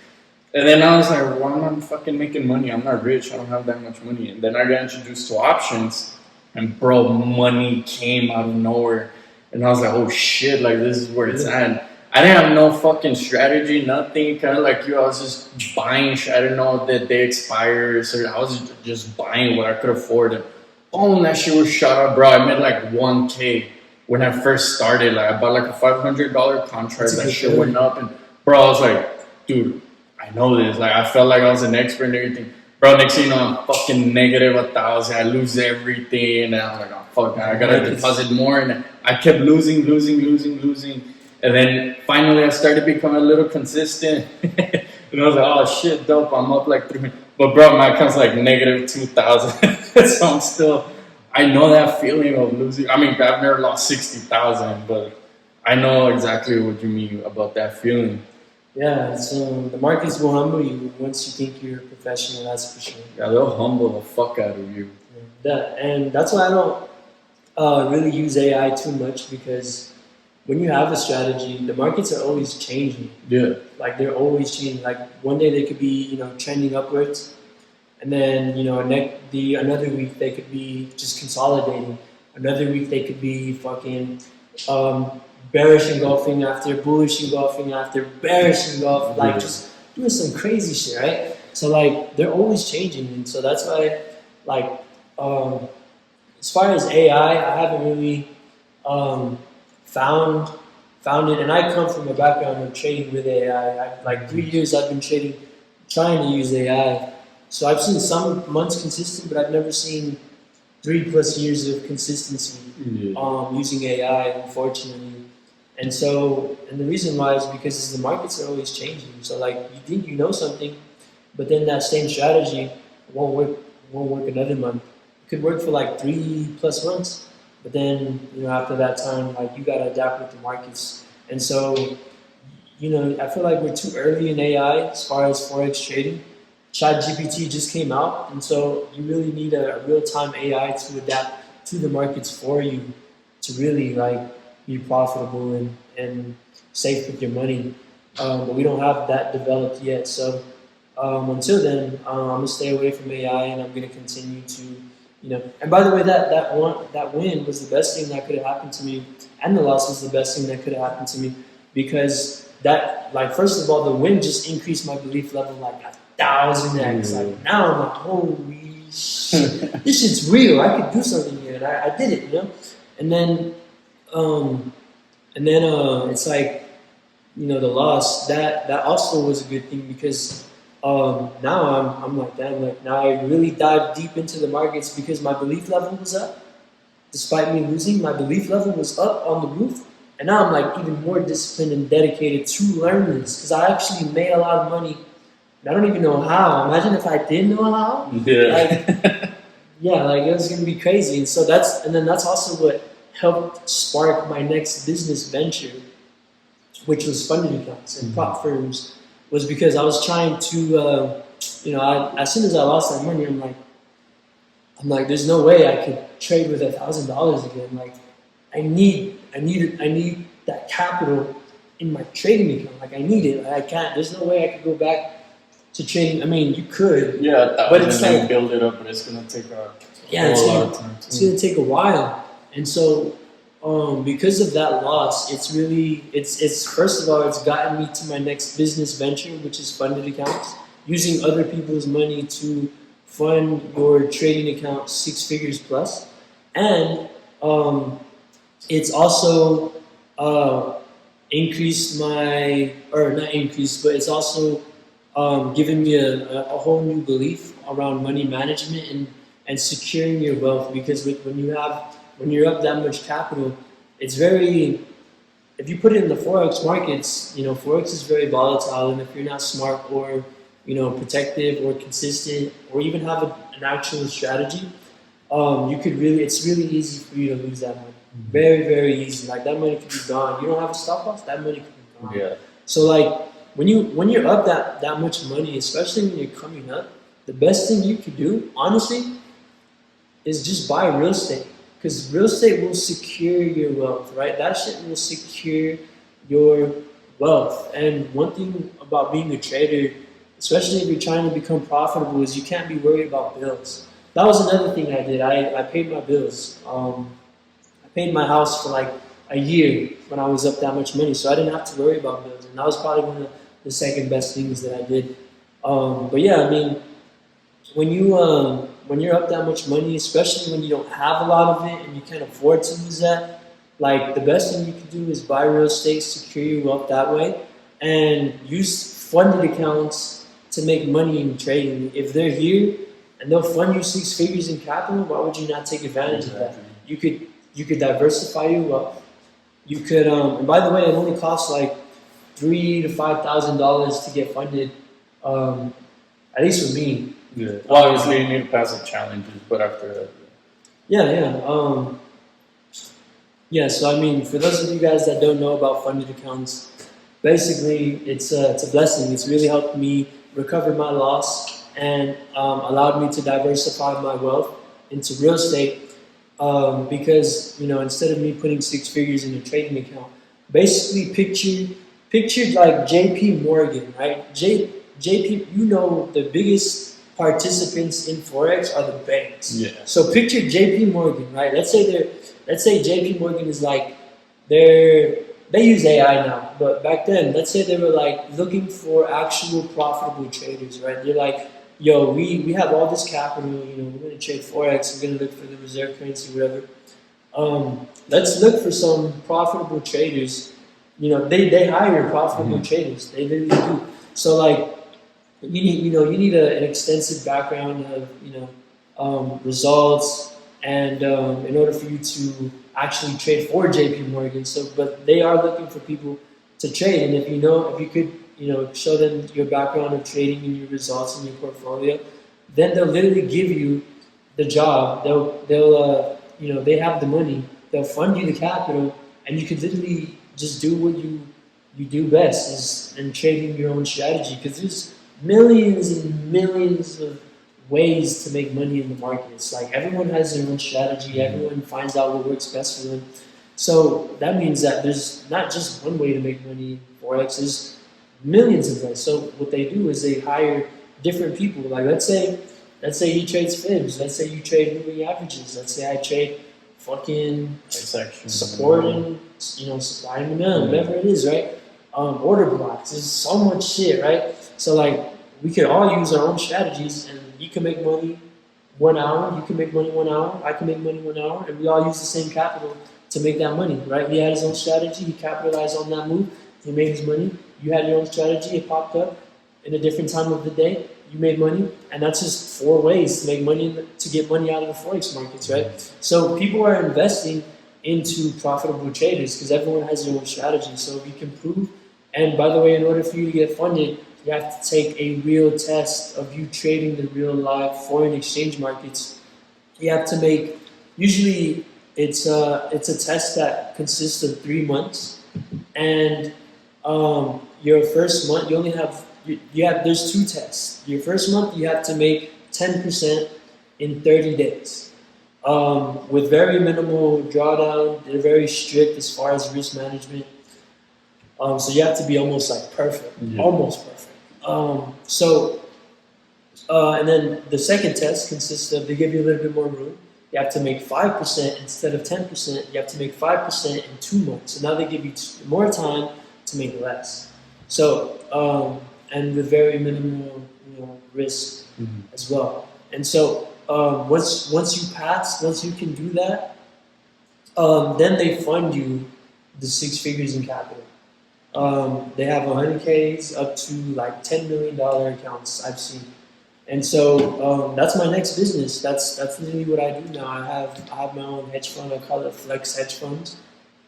And then I was like, why am I fucking making money? I'm not rich. I don't have that much money. And then I got introduced to options, and bro, money came out of nowhere. And I was like, oh shit, like this is where it's at. I didn't have no fucking strategy, nothing. Kind of like you, I was just buying shit. I didn't know that they expire. So I was just buying what I could afford. And boom, that shit was shot up, bro. I made like 1K when I first started. Like I bought like a $500 contract. That shit went up. And bro, I was like, dude, I know this. Like I felt like I was an expert and everything. Bro, next thing you know, I'm fucking negative 1,000. I lose everything. And I was like, oh fuck, I gotta deposit more. And I kept losing. And then finally I started becoming a little consistent. And I was like, oh shit, dope. I'm up like 300. But bro, my account's like negative 2,000. So I know that feeling of losing. I mean, I've never lost 60,000, but I know exactly what you mean about that feeling. Yeah, so the markets will humble you once you think you're a professional, that's for sure. Yeah, they'll humble the fuck out of you. And that's why I don't really use AI too much, because when you have a strategy, the markets are always changing. Yeah. Like they're always changing. Like one day they could be, trending upwards, and then, another week they could be just consolidating. Another week they could be fucking bearish engulfing after, bullish engulfing after, bearish engulfing, like just doing some crazy shit, right? So like they're always changing, and so that's why, like, as far as AI, I haven't really found it, and I come from a background of trading with AI. Like 3 years I've been trading, trying to use AI. So I've seen some months consistent, but I've never seen 3+ years of consistency using AI, unfortunately. And the reason why is because the markets are always changing. So like you think you know something, but then that same strategy won't work another month. It could work for like 3+ months, but then after that time, like you gotta adapt with the markets. And so I feel like we're too early in AI as far as Forex trading. ChatGPT just came out, and so you really need a real-time AI to adapt to the markets for you to really like be profitable and safe with your money. But we don't have that developed yet. So until then, I'm gonna stay away from AI, and I'm gonna continue to, And by the way, that win was the best thing that could have happened to me, and the loss was the best thing that could have happened to me, because that, like, first of all, the win just increased my belief level like 1,000x. Like now I'm like, holy shit, this shit's real. I could do something here, and I did it, And then it's like, the loss, that also was a good thing, because now I'm like, damn, like now I really dived deep into the markets because my belief level was up. Despite me losing, my belief level was up on the roof. And now I'm like even more disciplined and dedicated to learn this, because I actually made a lot of money. And I don't even know how. Imagine if I did know how. Yeah. Like it was gonna be crazy. And so that's also what helped spark my next business venture, which was funded accounts and prop firms, was because I was trying to, as soon as I lost that money, I'm like, there's no way I could trade with $1,000 again. Like, I need that capital in my trading account. Like, I need it. I can't. There's no way I could go back to trading. I mean, you could. Yeah, but it's like build it up, but it's gonna take a lot of time. It's gonna take a while. And so, because of that loss, it's first of all, it's gotten me to my next business venture, which is funded accounts, using other people's money to fund your trading account 6 figures plus. And it's also increased but it's also given me a whole new belief around money management and securing your wealth. Because when you're up that much capital, it's very, if you put it in the Forex markets, Forex is very volatile, and if you're not smart or, protective or consistent or even have an actual strategy, it's really easy for you to lose that money. Very, very easy. Like that money could be gone. You don't have a stop loss, that money could be gone. Yeah. So like when you're up that much money, especially when you're coming up, the best thing you could do, honestly, is just buy real estate. Because real estate will secure your wealth, right? That shit will secure your wealth. And one thing about being a trader, especially if you're trying to become profitable, is you can't be worried about bills. That was another thing I did. I paid my bills. I paid my house for like a year when I was up that much money, so I didn't have to worry about bills. And that was probably one of the second best things that I did. But yeah, I mean, when you're up that much money, especially when you don't have a lot of it and you can't afford to lose that, like the best thing you can do is buy real estate, secure your wealth that way, and use funded accounts to make money in trading. If they're here and they'll fund you 6 figures in capital, why would you not take advantage of that? You could diversify your wealth. You could, and by the way, it only costs like $3,000 to $5,000 to get funded. At least for me. Yeah. Well, obviously you need to pass the challenges, but after that. Yeah. So I mean, for those of you guys that don't know about funded accounts, basically it's a blessing. It's really helped me recover my loss and allowed me to diversify my wealth into real estate. Because instead of me putting 6 figures in a trading account, basically picture like J.P. Morgan, right? JP, the biggest participants in Forex are the banks. Yeah. So picture JP Morgan, right? Let's say JP Morgan is like they use AI now, but back then, let's say they were like looking for actual profitable traders, right? They're like, yo, we have all this capital, we're gonna trade Forex, we're gonna look for the reserve currency, whatever. Let's look for some profitable traders. They hire profitable traders. They literally do. So like you need an extensive background of results, and in order for you to actually trade for JP Morgan. But they are looking for people to trade, and if you could show them your background of trading and your results and your portfolio, then they'll literally give you the job. They'll they have the money. They'll fund you the capital, and you could literally just do what you do best, is in trading your own strategy. Because there's millions and millions of ways to make money in the markets. Like everyone has their own strategy. Everyone finds out what works best for them. So that means that there's not just one way to make money in Forex. There's millions of ways. So what they do is they hire different people. Like let's say he trades fibs. Let's say you trade moving averages. Let's say I trade fucking support and supply and demand, whatever it is, right? Order blocks. There's so much shit, right? So like we could all use our own strategies, and you can make money 1 hour, you can make money 1 hour, I can make money 1 hour, and we all use the same capital to make that money, right? He had his own strategy, he capitalized on that move, he made his money. You had your own strategy, it popped up in a different time of the day, you made money, and that's just 4 ways to make money, to get money out of the Forex markets, right? So people are investing into profitable traders because everyone has their own strategy. So if you can prove, and by the way, in order for you to get funded, you have to take a real test of you trading the real live foreign exchange markets. You have to make, usually it's a test that consists of 3 months, and your first month you only have there's 2 tests. Your first month you have to make 10% in 30 days, with very minimal drawdown. They're very strict as far as risk management. So you have to be almost like perfect, almost perfect. And then the second test consists of, they give you a little bit more room. You have to make 5% instead of 10%. You have to make 5% in 2 months. So now they give you more time to make less. So, and with very minimal, risk as well. And so, once you can do that, then they fund you the 6 figures in capital. They have 100Ks up to like $10 million accounts I've seen. And so that's my next business. That's literally what I do now. I have my own hedge fund. I call it Flex Hedge Funds.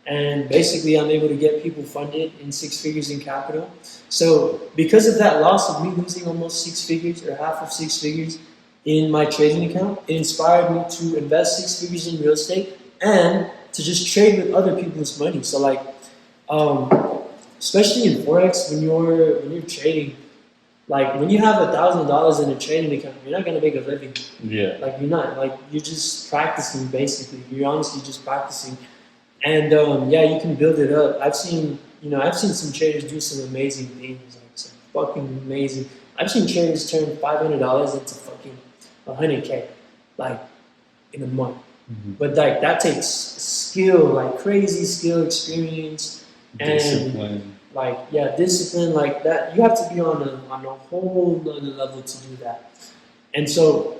And basically, I'm able to get people funded in 6 figures in capital. So because of that loss of me losing almost 6 figures or half of 6 figures in my trading account, it inspired me to invest 6 figures in real estate and to just trade with other people's money. So like, especially in Forex, when you're trading, like when you have $1,000 in a trading account, you're not gonna make a living. Yeah. Like you're not. Like you're just practicing basically. You're honestly just practicing. And yeah, you can build it up. I've seen some traders do some amazing things, like some fucking amazing. I've seen traders turn $500 into fucking 100K, like in a month. Mm-hmm. But like that takes skill, like crazy skill, experience, Discipline. and like discipline, like that. You have to be on a whole other level to do that. And so,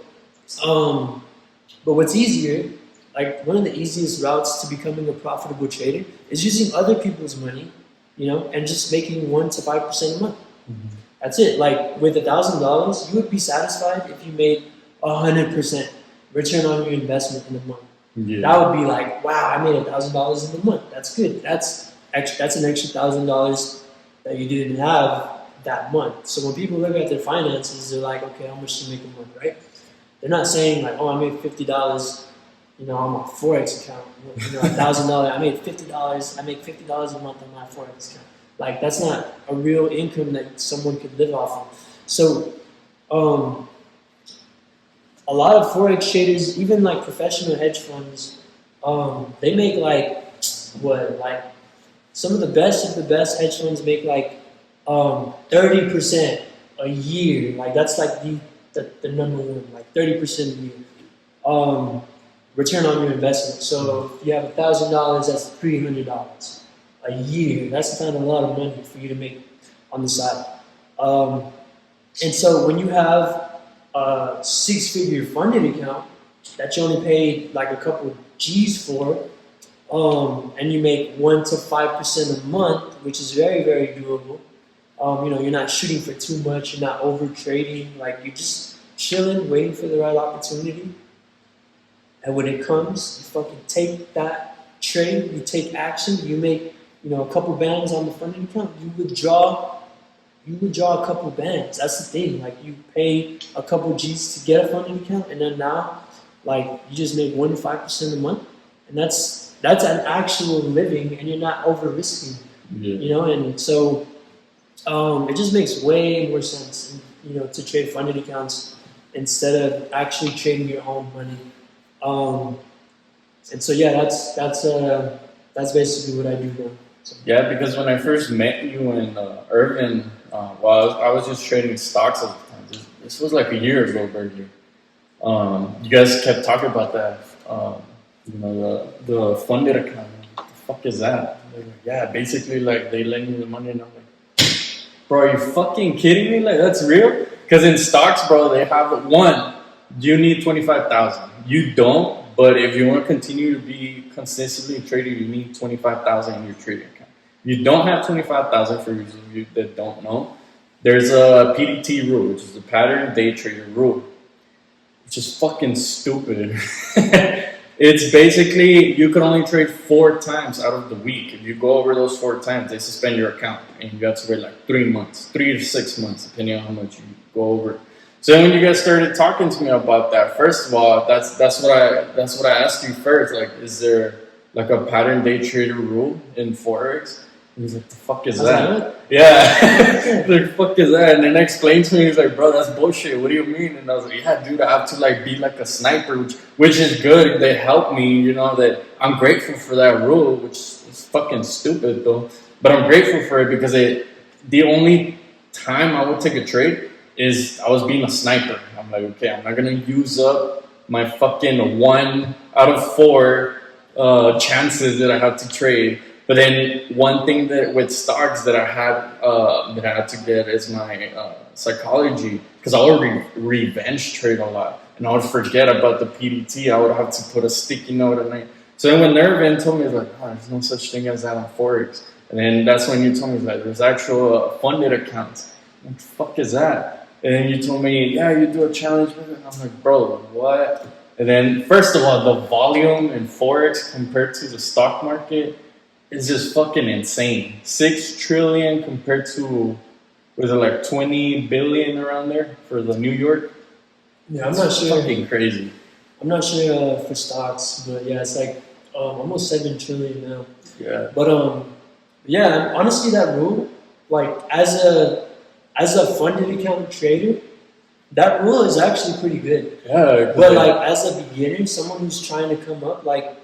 but what's easier? Like one of the easiest routes to becoming a profitable trader is using other people's money, and just making 1 to 5% a month. Mm-hmm. That's it. Like with $1,000, you would be satisfied if you made 100% return on your investment in a month. Yeah. That would be like, wow, I made $1,000 in a month. That's good. That's an extra $1,000 that you didn't have that month. So when people look at their finances, they're like, okay, how much to make a month, right? They're not saying like, oh, I made $50. On my Forex account, $1,000. I made $50. I make $50 a month on my Forex account. Like that's not a real income that someone could live off of. So, a lot of Forex traders, even like professional hedge funds, they make some of the best hedge funds make like 30% a year. Like that's like the number one, like 30% a year. Return on your investment. So if you have $1,000, that's $300 a year. That's kind of a lot of money for you to make on the side. And so when you have a 6-figure funded account that you only paid like a couple G's for, and you make 1 to 5% a month, which is very, very doable. You're not shooting for too much. You're not over trading. Like you're just chilling, waiting for the right opportunity. And when it comes, you fucking take that trade, you take action, you make, a couple bands on the funding account, you withdraw a couple bands. That's the thing. Like you pay a couple G's to get a funding account, and then now, like you just make 1 to 5% a month, and that's an actual living, and you're not over risking. Yeah. And so it just makes way more sense, to trade funded accounts instead of actually trading your own money. And so that's basically what I do now. So. Yeah, because when I first met you in Irvin, I was just trading stocks at the time. This was like a year ago, Berger. You guys kept talking about that. The funded account. What the fuck is that? Like, yeah, basically like they lend you the money, and I'm like, bro, are you fucking kidding me? Like that's real? Because in stocks, bro, they have you need 25,000. You don't, but if you want to continue to be consistently trading, you need 25,000 in your trading account. You don't have 25,000 for you that don't know. There's a PPT rule, which is a pattern day trader rule, which is fucking stupid. It's basically you can only trade 4 times out of the week. If you go over those 4 times, they suspend your account, and you have to wait like 3 months, 3 to 6 months, depending on how much you go over. So when you guys started talking to me about that, first of all, that's what I asked you first. Like, is there like a pattern day trader rule in Forex? And he's like, the fuck is that? Yeah, the fuck is that? And then explained to me, he's like, bro, that's bullshit. What do you mean? And I was like, yeah, dude, I have to like be like a sniper, which is good. They help me, that I'm grateful for that rule, which is fucking stupid though. But I'm grateful for it because the only time I would take a trade is I was being a sniper. I'm like, okay, I'm not gonna use up my fucking 1 out of 4 chances that I have to trade. But then one thing that with stocks that I had to get is my psychology, because I would revenge trade a lot, and I would forget about the PDT. I would have to put a sticky note at night. So then when Nervin told me, like, oh, there's no such thing as that on Forex, and then that's when you told me, like, there's actual funded accounts. What the fuck is that? And then you told me, yeah, you do a challenge with it. I'm like, bro, what? And then, first of all, the volume in Forex compared to the stock market is just fucking insane. 6 trillion compared to, was it like 20 billion around there for the New York? Yeah, I'm not sure. Fucking crazy. I'm not sure for stocks, but yeah, it's like almost 7 trillion now. Yeah. But yeah, honestly, that rule, like as a funded account trader, that rule is actually pretty good. Yeah. But like as a beginner, someone who's trying to come up, like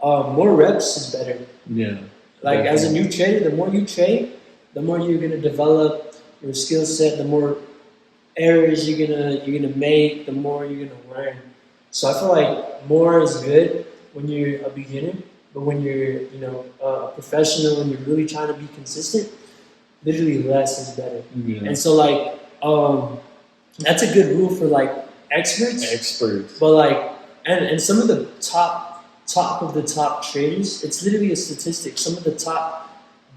more reps is better. Yeah. Like as a new trader, the more you trade, the more you're gonna develop your skill set, the more errors you're gonna make, the more you're gonna learn. So I feel like more is good when you're a beginner, but when you're a professional and you're really trying to be consistent, literally less is better. Yeah. And so like that's a good rule for like experts. But like and some of the top of the top traders, it's literally a statistic. Some of the top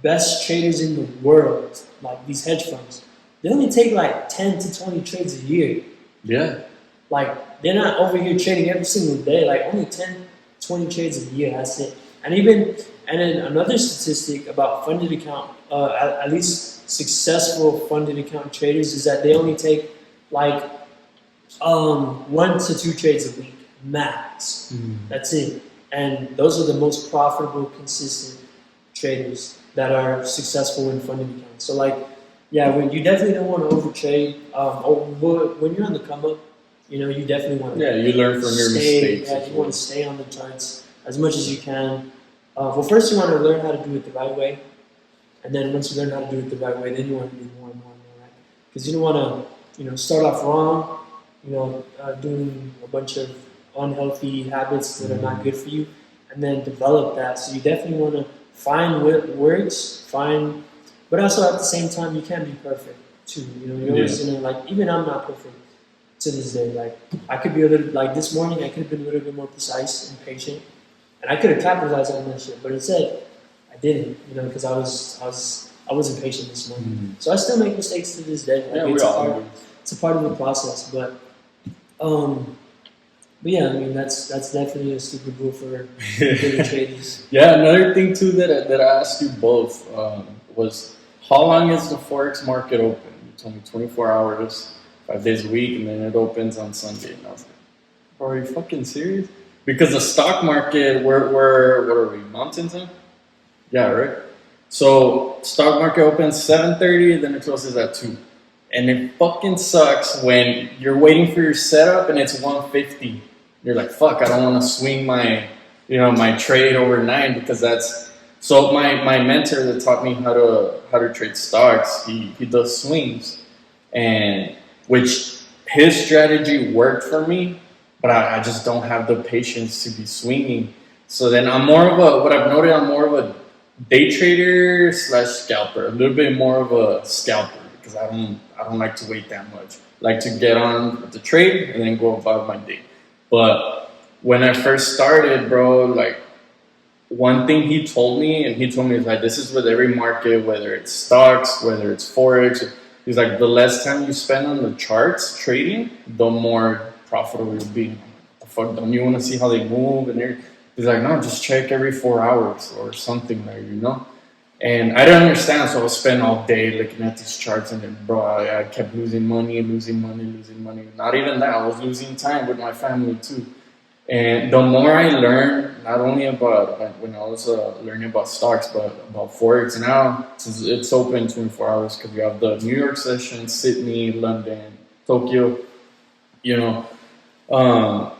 best traders in the world, like these hedge funds, they only take like 10 to 20 trades a year. Yeah. Like they're not over here trading every single day. Like only 10, 20 trades a year. That's it. And then another statistic about funded account, at least successful funded account traders, is that they only take like 1 to 2 trades a week max. That's it. And those are the most profitable, consistent traders that are successful in funded accounts. So like, yeah, when you definitely don't want to overtrade. When you're on the come up, you definitely want to. Yeah, you learn from your mistakes. Yeah, you want to stay on the charts as much as you can. Well, first you want to learn how to do it the right way, and then once you learn how to do it the right way, then you want to do more and more and more, right? Because you don't want to, start off wrong, doing a bunch of unhealthy habits that are not good for you, and then develop that. So you definitely want to find what works, but also at the same time you can't be perfect too. You're always like, even I'm not perfect to this day. Like I could be a little, like this morning I could have been a little bit more precise and patient, and I could have capitalized on that shit, but instead I didn't, because I wasn't patient this morning. So I still make mistakes to this day. Like, it's a part of the process, but yeah, I mean that's definitely a stupid rule for the traders. Yeah, another thing too that I asked you both was, how long is the Forex market open? You told me 24 hours, 5 days a week, and then it opens on Sunday. And I was like, bro, are you fucking serious? Because the stock market, we're what are we, Mountain Time? Yeah, right? So stock market opens 7:30, then it closes at 2. And it fucking sucks when you're waiting for your setup and it's 150. You're like, fuck, I don't want to swing my trade overnight, because that's. So my mentor that taught me how to trade stocks, he does swings, and which his strategy worked for me, but I just don't have the patience to be swinging. So then I'm more of a day trader / scalper, a little bit more of a scalper, because I don't like to wait that much. I like to get on with the trade and then go about my day. But when I first started, bro, like one thing he told me is like, this is with every market, whether it's stocks, whether it's Forex. He's like, the less time you spend on the charts trading, the more profitable you'll be. What the fuck, don't you want to see how they move and everything? He's like, no, just check every 4 hours or something like, And I didn't understand, so I would spend all day looking at these charts, and then, bro, I kept losing money. Not even that, I was losing time with my family too. And the more I learned, not only about when I was learning about stocks, but about Forex, now it's open 24 hours, because we have the New York session, Sydney, London, Tokyo.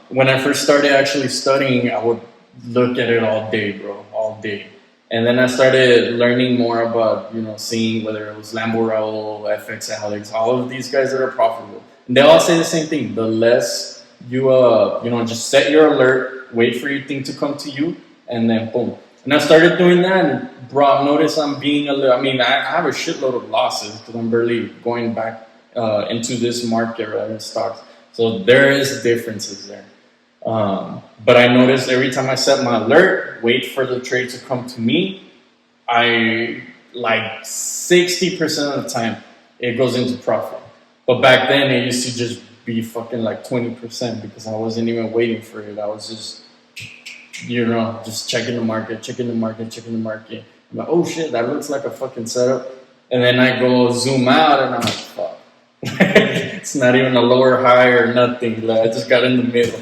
When I first started actually studying, I would look at it all day, bro, all day. And then I started learning more about, seeing whether it was Lambo Raoul, FX Alex, all of these guys that are profitable. And they all say the same thing. The less you, just set your alert, wait for your thing to come to you, and then boom. And I started doing that, and bro, I've noticed I'm being I have a shitload of losses, because I'm barely going back into this market, right, in stocks. So there is differences there. But I noticed every time I set my alert, wait for the trade to come to me, I like 60% of the time it goes into profit. But back then, it used to just be fucking like 20% because I wasn't even waiting for it. I was just, just checking the market, checking the market, checking the market. I'm like, oh shit, that looks like a fucking setup. And then I go zoom out and I'm like, fuck. It's not even a lower high or nothing. Like, I just got in the middle.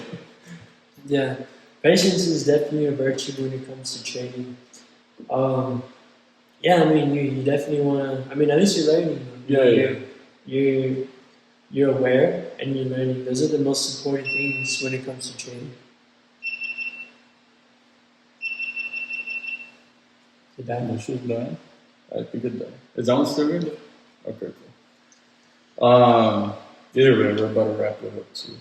Yeah, patience is definitely a virtue when it comes to trading. Yeah, I mean, you definitely want to. I mean, at least you're learning. You're aware and you're learning. Those are the most important things when it comes to trading. The back. This is done. I think it's done. Is that one still good? Okay, cool. Either way, we're about to wrap it up too.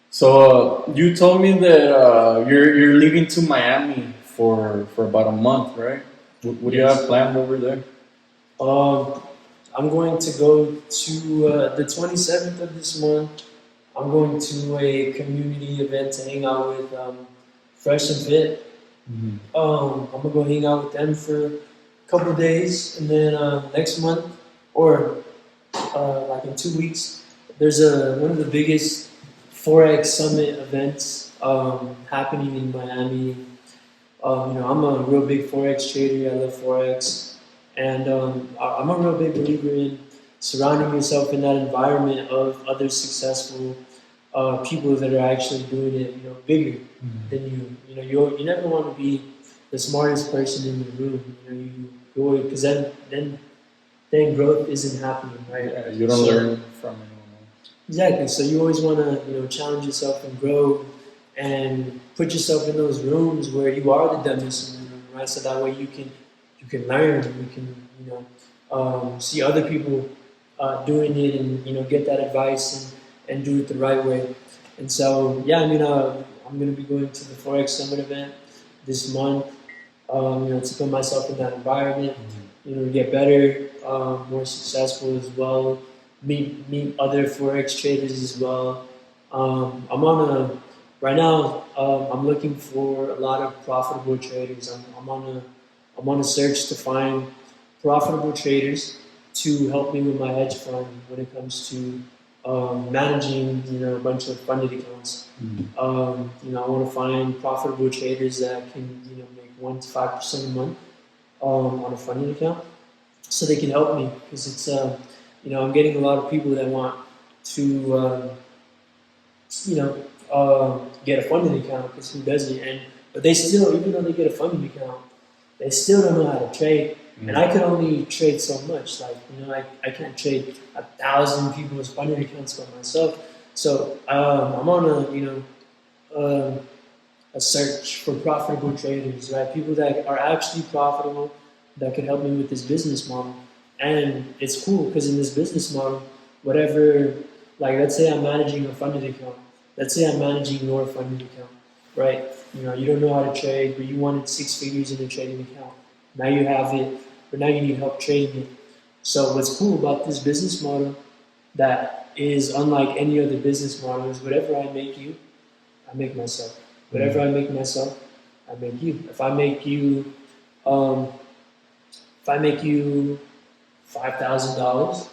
So you told me that you're leaving to Miami for about a month, right? What do you have planned over there? I'm going to go to the 27th of this month. I'm going to a community event to hang out with Fresh and Fit. Mm-hmm. I'm gonna go hang out with them for a couple of days, and then next month or like in 2 weeks, there's one of the biggest Forex summit events happening in Miami. I'm a real big Forex trader. I love Forex, and I'm a real big believer in surrounding yourself in that environment of other successful people that are actually doing it, bigger than you. You never want to be the smartest person in the room. Because then growth isn't happening, right? Yeah, you don't learn from anyone else. Exactly. So you always want to, challenge yourself and grow, and put yourself in those rooms where you are the dumbest in the room, right? So that way you can learn, you can see other people doing it, and get that advice and do it the right way. And so I'm going to be going to the Forex Summit event this month. To put myself in that environment, to get better, more successful as well. Meet other Forex traders as well. Right now. I'm looking for a lot of profitable traders. I'm on a search to find profitable traders to help me with my hedge fund when it comes to managing a bunch of funded accounts. I want to find profitable traders that can make 1 to 5% a month on a funding account, so they can help me, because it's I'm getting a lot of people that want to get a funding account, because who doesn't? But they still, even though they get a funding account, they still don't know how to trade. And I can only trade so much. I can't trade 1,000 people's funding accounts by myself. So I'm on a search for profitable traders, right? People that are actually profitable, that can help me with this business model. And it's cool because in this business model, whatever, let's say I'm managing a funded account. Let's say I'm managing your funded account, right? You don't know how to trade, but you wanted 6 figures in a trading account. Now you have it, but now you need help trading it. So what's cool about this business model that is unlike any other business model is whatever I make you, I make myself. Whatever I make myself, I make you. If I make you $5,000,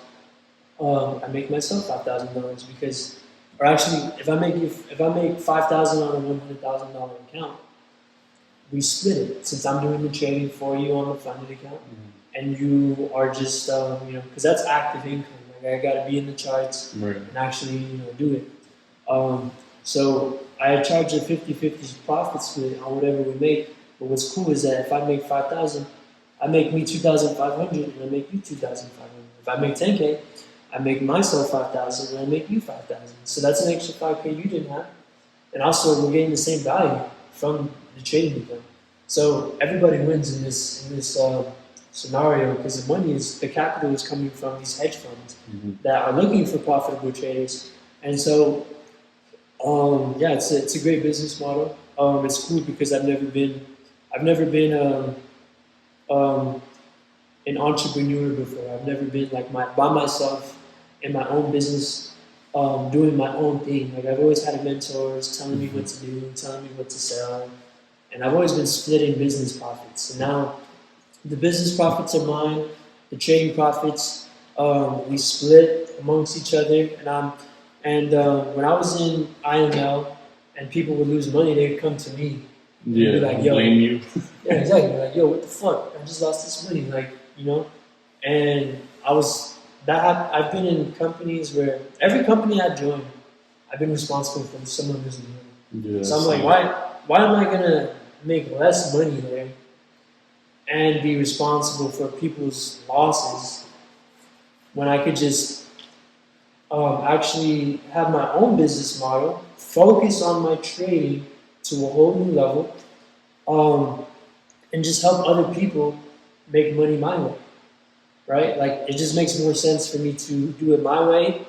I make myself $5,000, because, or actually, if I make $5,000 on a $100,000 account, we split it, since I'm doing the trading for you on the funded account, and you are just because that's active income. I got to be in the charts and actually do it. So I charge a 50-50 profit split on whatever we make. But what's cool is that if I make 5,000, I make me 2,500, and I make you 2,500. If I make 10K, I make myself 5,000, and I make you 5,000. So that's an extra 5K you didn't have, and also we're getting the same value from the trading account. So everybody wins in this scenario, because the capital is coming from these hedge funds that are looking for profitable traders. And so it's a great business model. It's cool because I've never been an entrepreneur before. I've never been by myself in my own business, doing my own thing. I've always had mentors telling me what to do, telling me what to sell, and I've always been splitting business profits. And now the business profits are mine, the trading profits We split amongst each other, when I was in IML and people would lose money, they'd come to me. Yeah, be like, yo, blame you. yeah, exactly. Like, yo, what the fuck? I just lost this money, And I've been in companies where every company I joined, I've been responsible for someone losing money. Yeah, so I'm like, why am I gonna make less money there and be responsible for people's losses when I could just actually have my own business model, focus on my trading to a whole new level, and just help other people make money my way, right? Like, it just makes more sense for me to do it my way,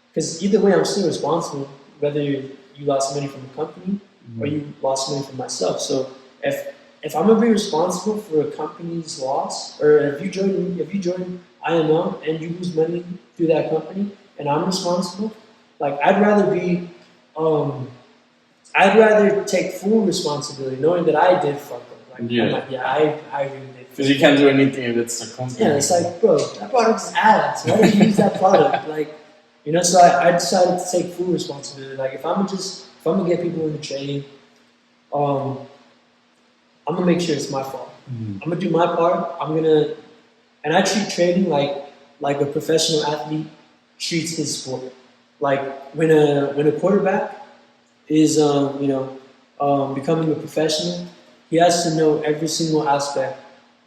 because either way, I'm still responsible, whether you lost money from a company or you lost money from myself. So if I'm gonna be responsible for a company's loss, or if you join IML and you lose money through that company, and I'm responsible, like I'd rather take full responsibility, knowing that I did fuck up. Like, yeah, I'm like, I really did. Because you can't do anything if it's a company. Yeah, it's like, bro, that product's ass. Why did you use that product? Like, so I decided to take full responsibility. Like, if I'm gonna get people into trading, I'm gonna make sure it's my fault. I'm gonna do my part. And I treat trading like a professional athlete treats his sport. Like, when a quarterback is becoming a professional, he has to know every single aspect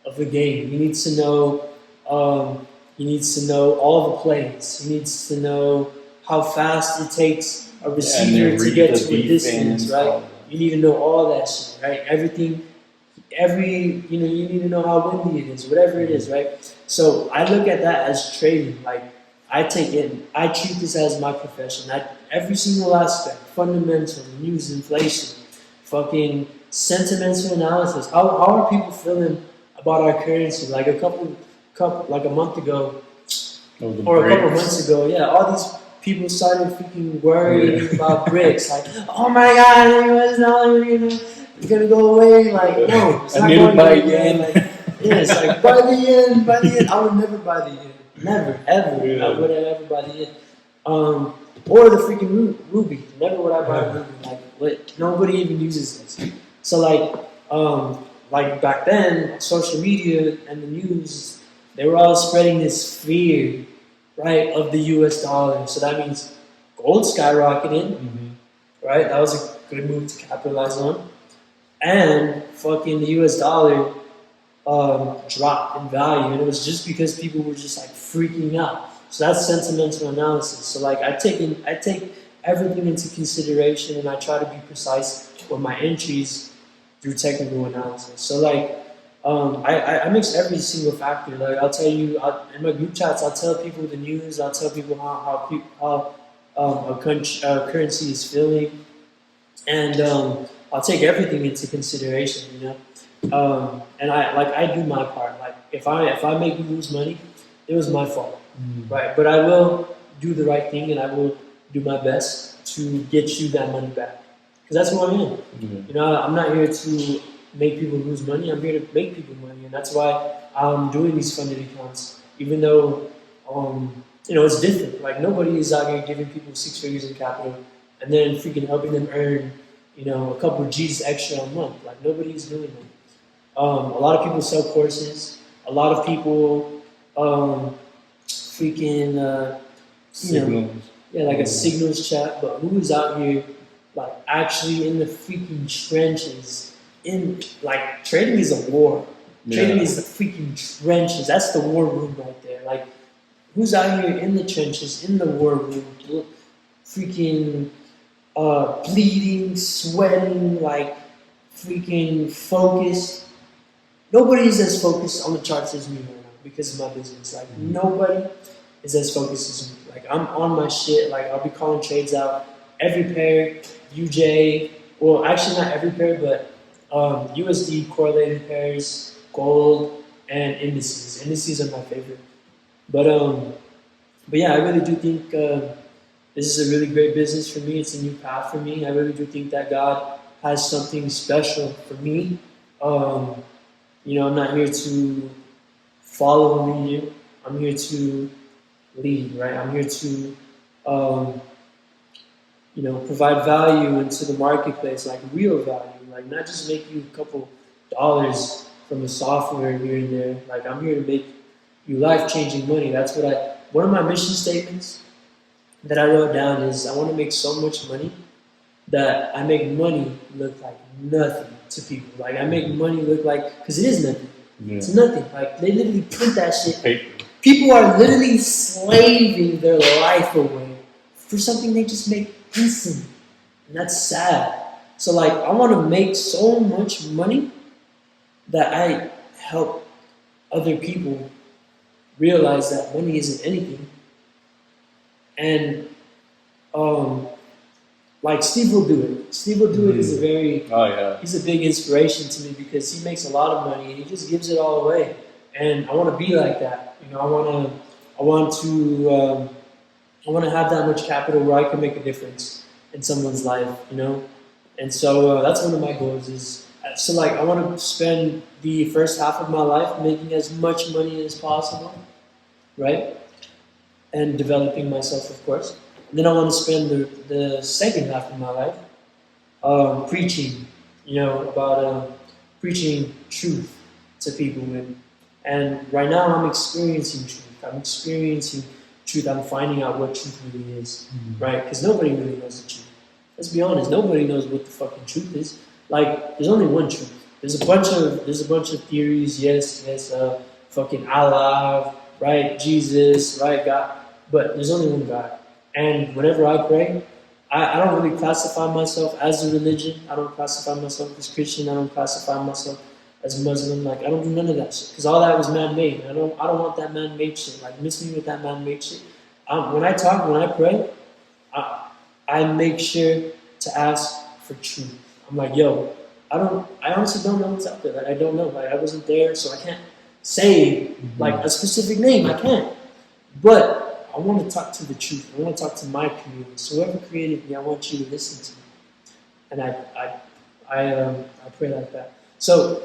of the game. He needs to know all the plays. He needs to know how fast it takes a receiver to get to a distance, right? You need to know all that shit, right? You need to know how windy it is, whatever it is, right? So I look at that as trading. Like, I treat this as my profession. Every single aspect, fundamental, news, inflation, fucking sentimental analysis. How are people feeling about our currency? Like like a month ago, or a couple of months ago, yeah, all these people started freaking worrying about BRICS. Like, oh my god, the US dollar, it's gonna go away. Like, no, it's not going to buy yen. Like, yeah, it's like, buy the yen. I would never buy the yen. Never, ever. Yeah. I would ever buy the yen. Or the freaking ruby. Never would I buy a ruby. Like, what? Nobody even uses this. So like back then, social media and the news, they were all spreading this fear, right, of the US dollar. So that means gold skyrocketed, right? That was a good move to capitalize on. And fucking the US dollar dropped in value, and it was just because people were just like freaking out. So that's sentimental analysis. So like I take everything into consideration, and I try to be precise with my entries through technical analysis. So like I mix every single factor. Like I'll tell you in my group chats, I'll tell people the news. I'll tell people how a currency is feeling, and I'll take everything into consideration. And I do my part. Like if I make you lose money, it was my fault, right? But I will do the right thing, and I will do my best to get you that money back, because that's who I am. I'm not here to make people lose money. I'm here to make people money, and that's why I'm doing these funded accounts. Even though it's different. Like nobody is out here giving people 6 figures in capital and then freaking helping them earn a couple of G's extra a month. Like nobody's doing that. A lot of people sell courses. A lot of people signals. Like a signals chat. But who is out here like actually in the freaking trenches? Trading is a war. Trading is the freaking trenches. That's the war room right there. Like, who's out here in the trenches, in the war room, freaking bleeding, sweating, like freaking focused? Nobody is as focused on the charts as me right now because of my business. Like, nobody is as focused as me. Like, I'm on my shit. Like, I'll be calling trades out every pair, UJ, well, actually not every pair, but USD correlated pairs, gold, and indices. Indices are my favorite. But yeah, I really do think this is a really great business for me. It's a new path for me. I really do think that God has something special for me. I'm not here to follow only you. I'm here to lead, right? I'm here to, provide value into the marketplace, like real value, like not just make you a couple dollars from the software here and there. Like I'm here to make you life-changing money. That's one of my mission statements that I wrote down is I want to make so much money that I make money look like nothing to people. Like I make money look like, because it is nothing. Yeah. It's nothing. Like they literally print that shit. Paper. People are literally slaving their life away for something they just make instantly. And that's sad. So like I want to make so much money that I help other people realize that money isn't anything. And like Steve will do it. Steve will do it is he's a big inspiration to me because he makes a lot of money and he just gives it all away. And I want to be like that. You know, I want to have that much capital where I can make a difference in someone's life, you know? And so that's one of my goals is, so like I want to spend the first half of my life making as much money as possible, right? And developing myself, of course. And then I want to spend the second half of my life preaching, about preaching truth to people. And right now I'm experiencing truth. I'm finding out what truth really is, right? Because nobody really knows the truth. Let's be honest, nobody knows what the fucking truth is. Like, there's only one truth. There's a bunch of theories. Yes, fucking Allah, right? Jesus, right? God. But there's only one God. And whenever I pray, I don't really classify myself as a religion. I don't classify myself as Christian. I don't classify myself as Muslim. Like, I don't do none of that shit. Because all that was man-made. I don't want that man-made shit. Like, miss me with that man-made shit. When I pray, I make sure to ask for truth. I'm like, yo, I honestly don't know what's out there. Like, I don't know. Like, I wasn't there, so I can't say, like, a specific name. I can't. But I want to talk to the truth. I want to talk to my creator. So whoever created me, I want you to listen to me. And I pray like that. So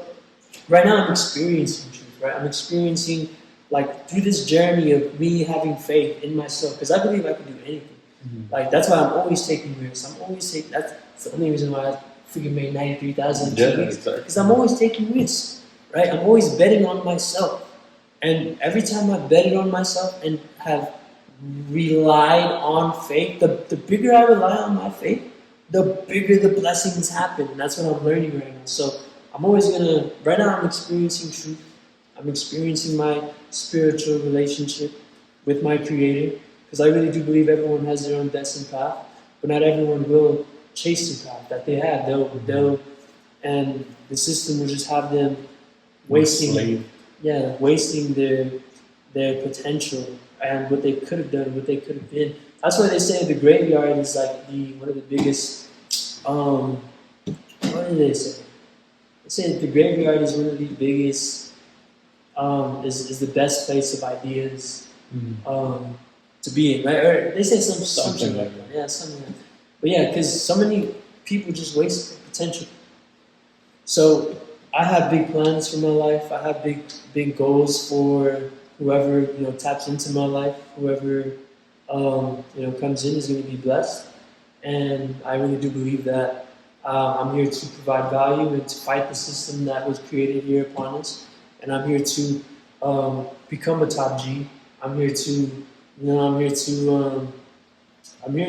right now I'm experiencing truth, right? I'm experiencing, like, through this journey of me having faith in myself, because I believe I can do anything. Like, that's why I'm always taking risks. That's the only reason why I freaking made 93,000 in 2 weeks. Because I'm always taking risks, right? I'm always betting on myself. And every time I betted on myself and have relied on faith, the bigger I rely on my faith, the bigger the blessings happen. And that's what I'm learning right now. So I'm always right now I'm experiencing truth. I'm experiencing my spiritual relationship with my creator. Because I really do believe everyone has their own destined path, but not everyone will chase the path that they have. And the system will just have them wasting their potential and what they could have done, what they could have been. That's why they say the graveyard is like one of the biggest. What do they say? They say that the graveyard is one of the biggest. Is the best place of ideas. To be in, right? Or they say something like that. Yeah, something like that. But yeah, because so many people just waste their potential. So I have big plans for my life. I have big goals for whoever taps into my life. Whoever comes in is going to be blessed. And I really do believe that I'm here to provide value and to fight the system that was created here upon us. And I'm here to become a top G. I'm here to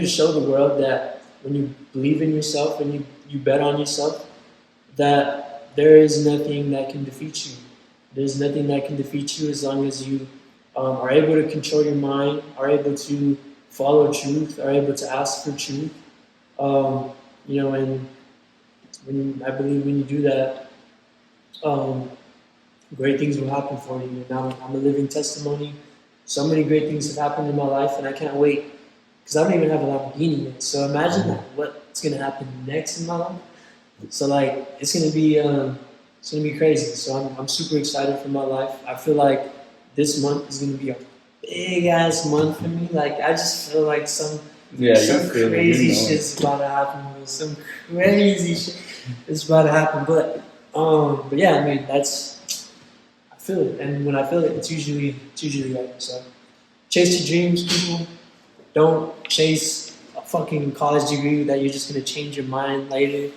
show the world that when you believe in yourself and you bet on yourself, that there is nothing that can defeat you. There's nothing that can defeat you as long as you are able to control your mind, are able to follow truth, are able to ask for truth. And I believe when you do that, great things will happen for you. And I'm a living testimony. So many great things have happened in my life, and I can't wait because I don't even have a Lamborghini yet. So imagine what's gonna happen next in my life. So like it's gonna be crazy. So I'm super excited for my life. I feel like this month is gonna be a big ass month for me. Like I just feel like some crazy shit's about to happen. Some crazy shit is about to happen. But yeah, I mean I feel it, and when I feel it, it's usually right. So chase your dreams, people. Don't chase a fucking college degree that you're just gonna change your mind later.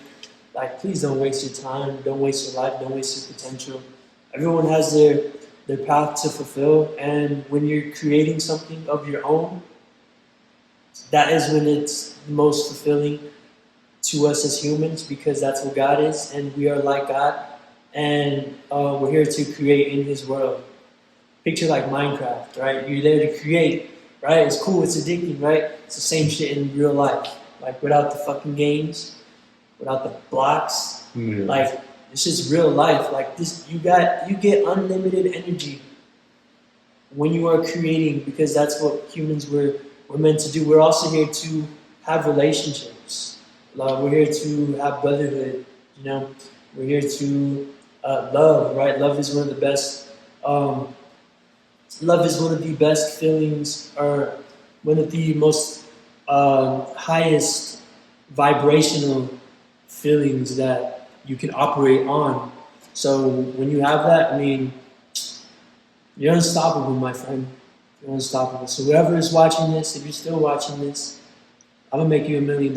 Like, please don't waste your time. Don't waste your life. Don't waste your potential. Everyone has their path to fulfill, and when you're creating something of your own, that is when it's the most fulfilling to us as humans, because that's what God is, and we are like God, and we're here to create in His world. Picture like Minecraft, right? You're there to create, right? It's cool, it's addicting, right? It's the same shit in real life. Like, without the fucking games, without the blocks, like, it's just real life. Like, this, you get unlimited energy when you are creating, because that's what humans were meant to do. We're also here to have relationships. We're here to have brotherhood, you know? We're here to love, right? Love is one of the best feelings, or one of the most highest vibrational feelings that you can operate on. So when you have that, I mean, you're unstoppable, my friend. You're unstoppable. So whoever is watching this, if you're still watching this, I'm gonna make you $1 million.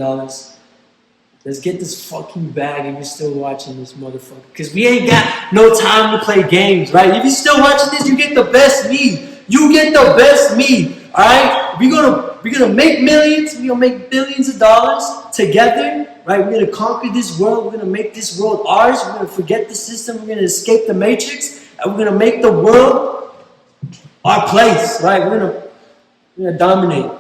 Let's get this fucking bag if you're still watching this, motherfucker. Because we ain't got no time to play games, right? If you're still watching this, you get the best me. You get the best me, alright? We're gonna make millions, we're gonna make billions of dollars together, right? We're gonna conquer this world, we're gonna make this world ours, we're gonna forget the system, we're gonna escape the matrix, and we're gonna make the world our place, right? We're gonna dominate.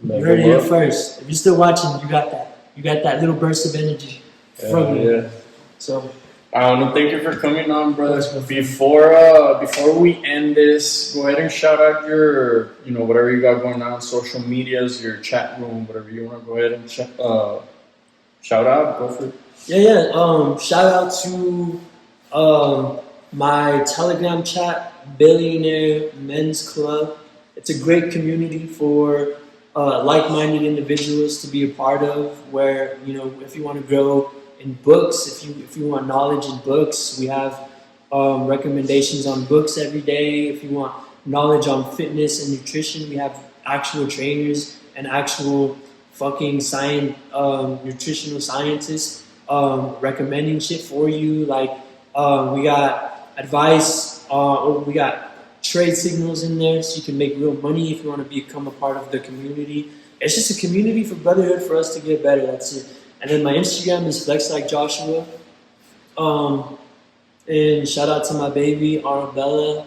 You heard it here first. If you're still watching, you got that. You got that little burst of energy from me. Yeah. So I want to thank you for coming on, brother. Before we end this, go ahead and shout out your, whatever you got going on, social medias, your chat room, whatever you want to go ahead and shout out. Go for it. Yeah. Shout out to my Telegram chat, Billionaire Men's Club. It's a great community for like-minded individuals to be a part of, where, if you want to grow in books, if you want knowledge in books, we have recommendations on books every day. If you want knowledge on fitness and nutrition, we have actual trainers and actual fucking nutritional scientists recommending shit for you. Like, we got advice, we got trade signals in there, so you can make real money if you want to become a part of the community. It's just a community for brotherhood, for us to get better. That's it. And then my Instagram is Flex Like Joshua. And shout out to my baby Arabella,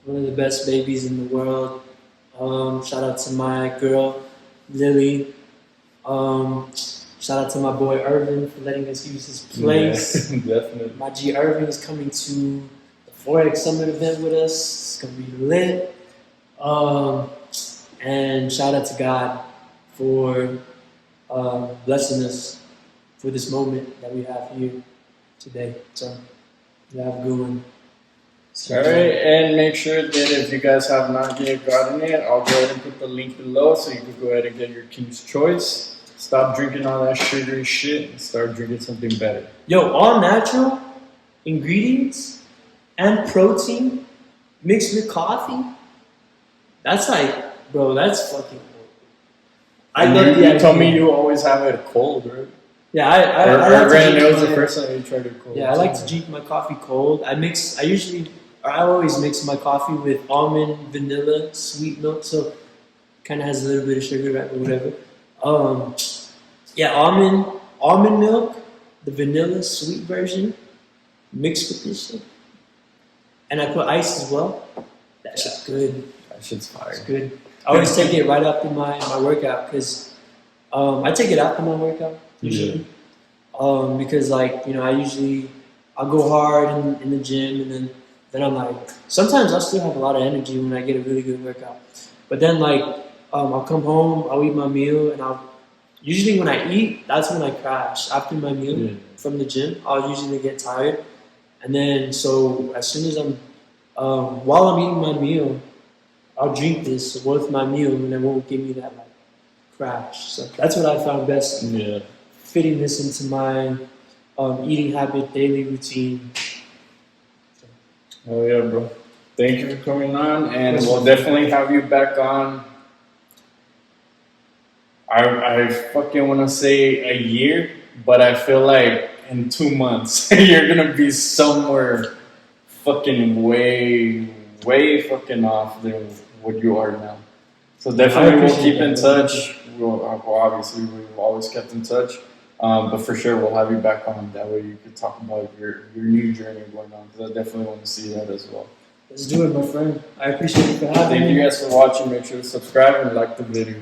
one of the best babies in the world. Shout out to my girl Lily. Shout out to my boy Irvin for letting us use his place. Yeah, definitely. My G Irvin is coming to Forex Summit event with us. It's gonna be lit. And shout out to God for blessing us for this moment that we have here today. So, yeah, have a good one. Alright, and make sure that if you guys have not yet gotten it, I'll go ahead and put the link below so you can go ahead and get your King's Choice. Stop drinking all that sugary shit and start drinking something better. Yo, all natural ingredients and protein mixed with coffee. That's like, bro, that's fucking cool. You told me you always have it cold, right? Yeah, I read it was the first time you tried it cold. Yeah, I like to drink my coffee cold. I always mix my coffee with almond, vanilla, sweet milk, so kind of has a little bit of sugar, right, or whatever. Almond milk, the vanilla sweet version, mixed with this shit. And I put ice as well. That shit's good. That shit's fire. It's good. I always take it right after my workout, because I take it after my workout usually. Yeah. Because I'll go hard in the gym, and then I'm like, sometimes I still have a lot of energy when I get a really good workout. But then I'll come home, I'll eat my meal, and usually when I eat, that's when I crash. After my meal from the gym, I'll usually get tired. And then, so as soon as while I'm eating my meal, I'll drink this with my meal, and it won't give me that crash. So that's what I found best. Yeah. Fitting this into my eating habit, daily routine. So. Oh yeah, bro. Thank you for coming on, and Yes, we'll sir. definitely have you back on. I fucking want to say a year, but I feel like in 2 months you're gonna be somewhere fucking way fucking off than what you are now. So definitely we'll keep in touch. Well, obviously we've always kept in touch, but for sure we'll have you back on. That way you could talk about your new journey going on. Because I definitely want to see that as well. Let's do it, my friend. I appreciate you for having me. Thank you guys for watching. Make sure to subscribe and like the video.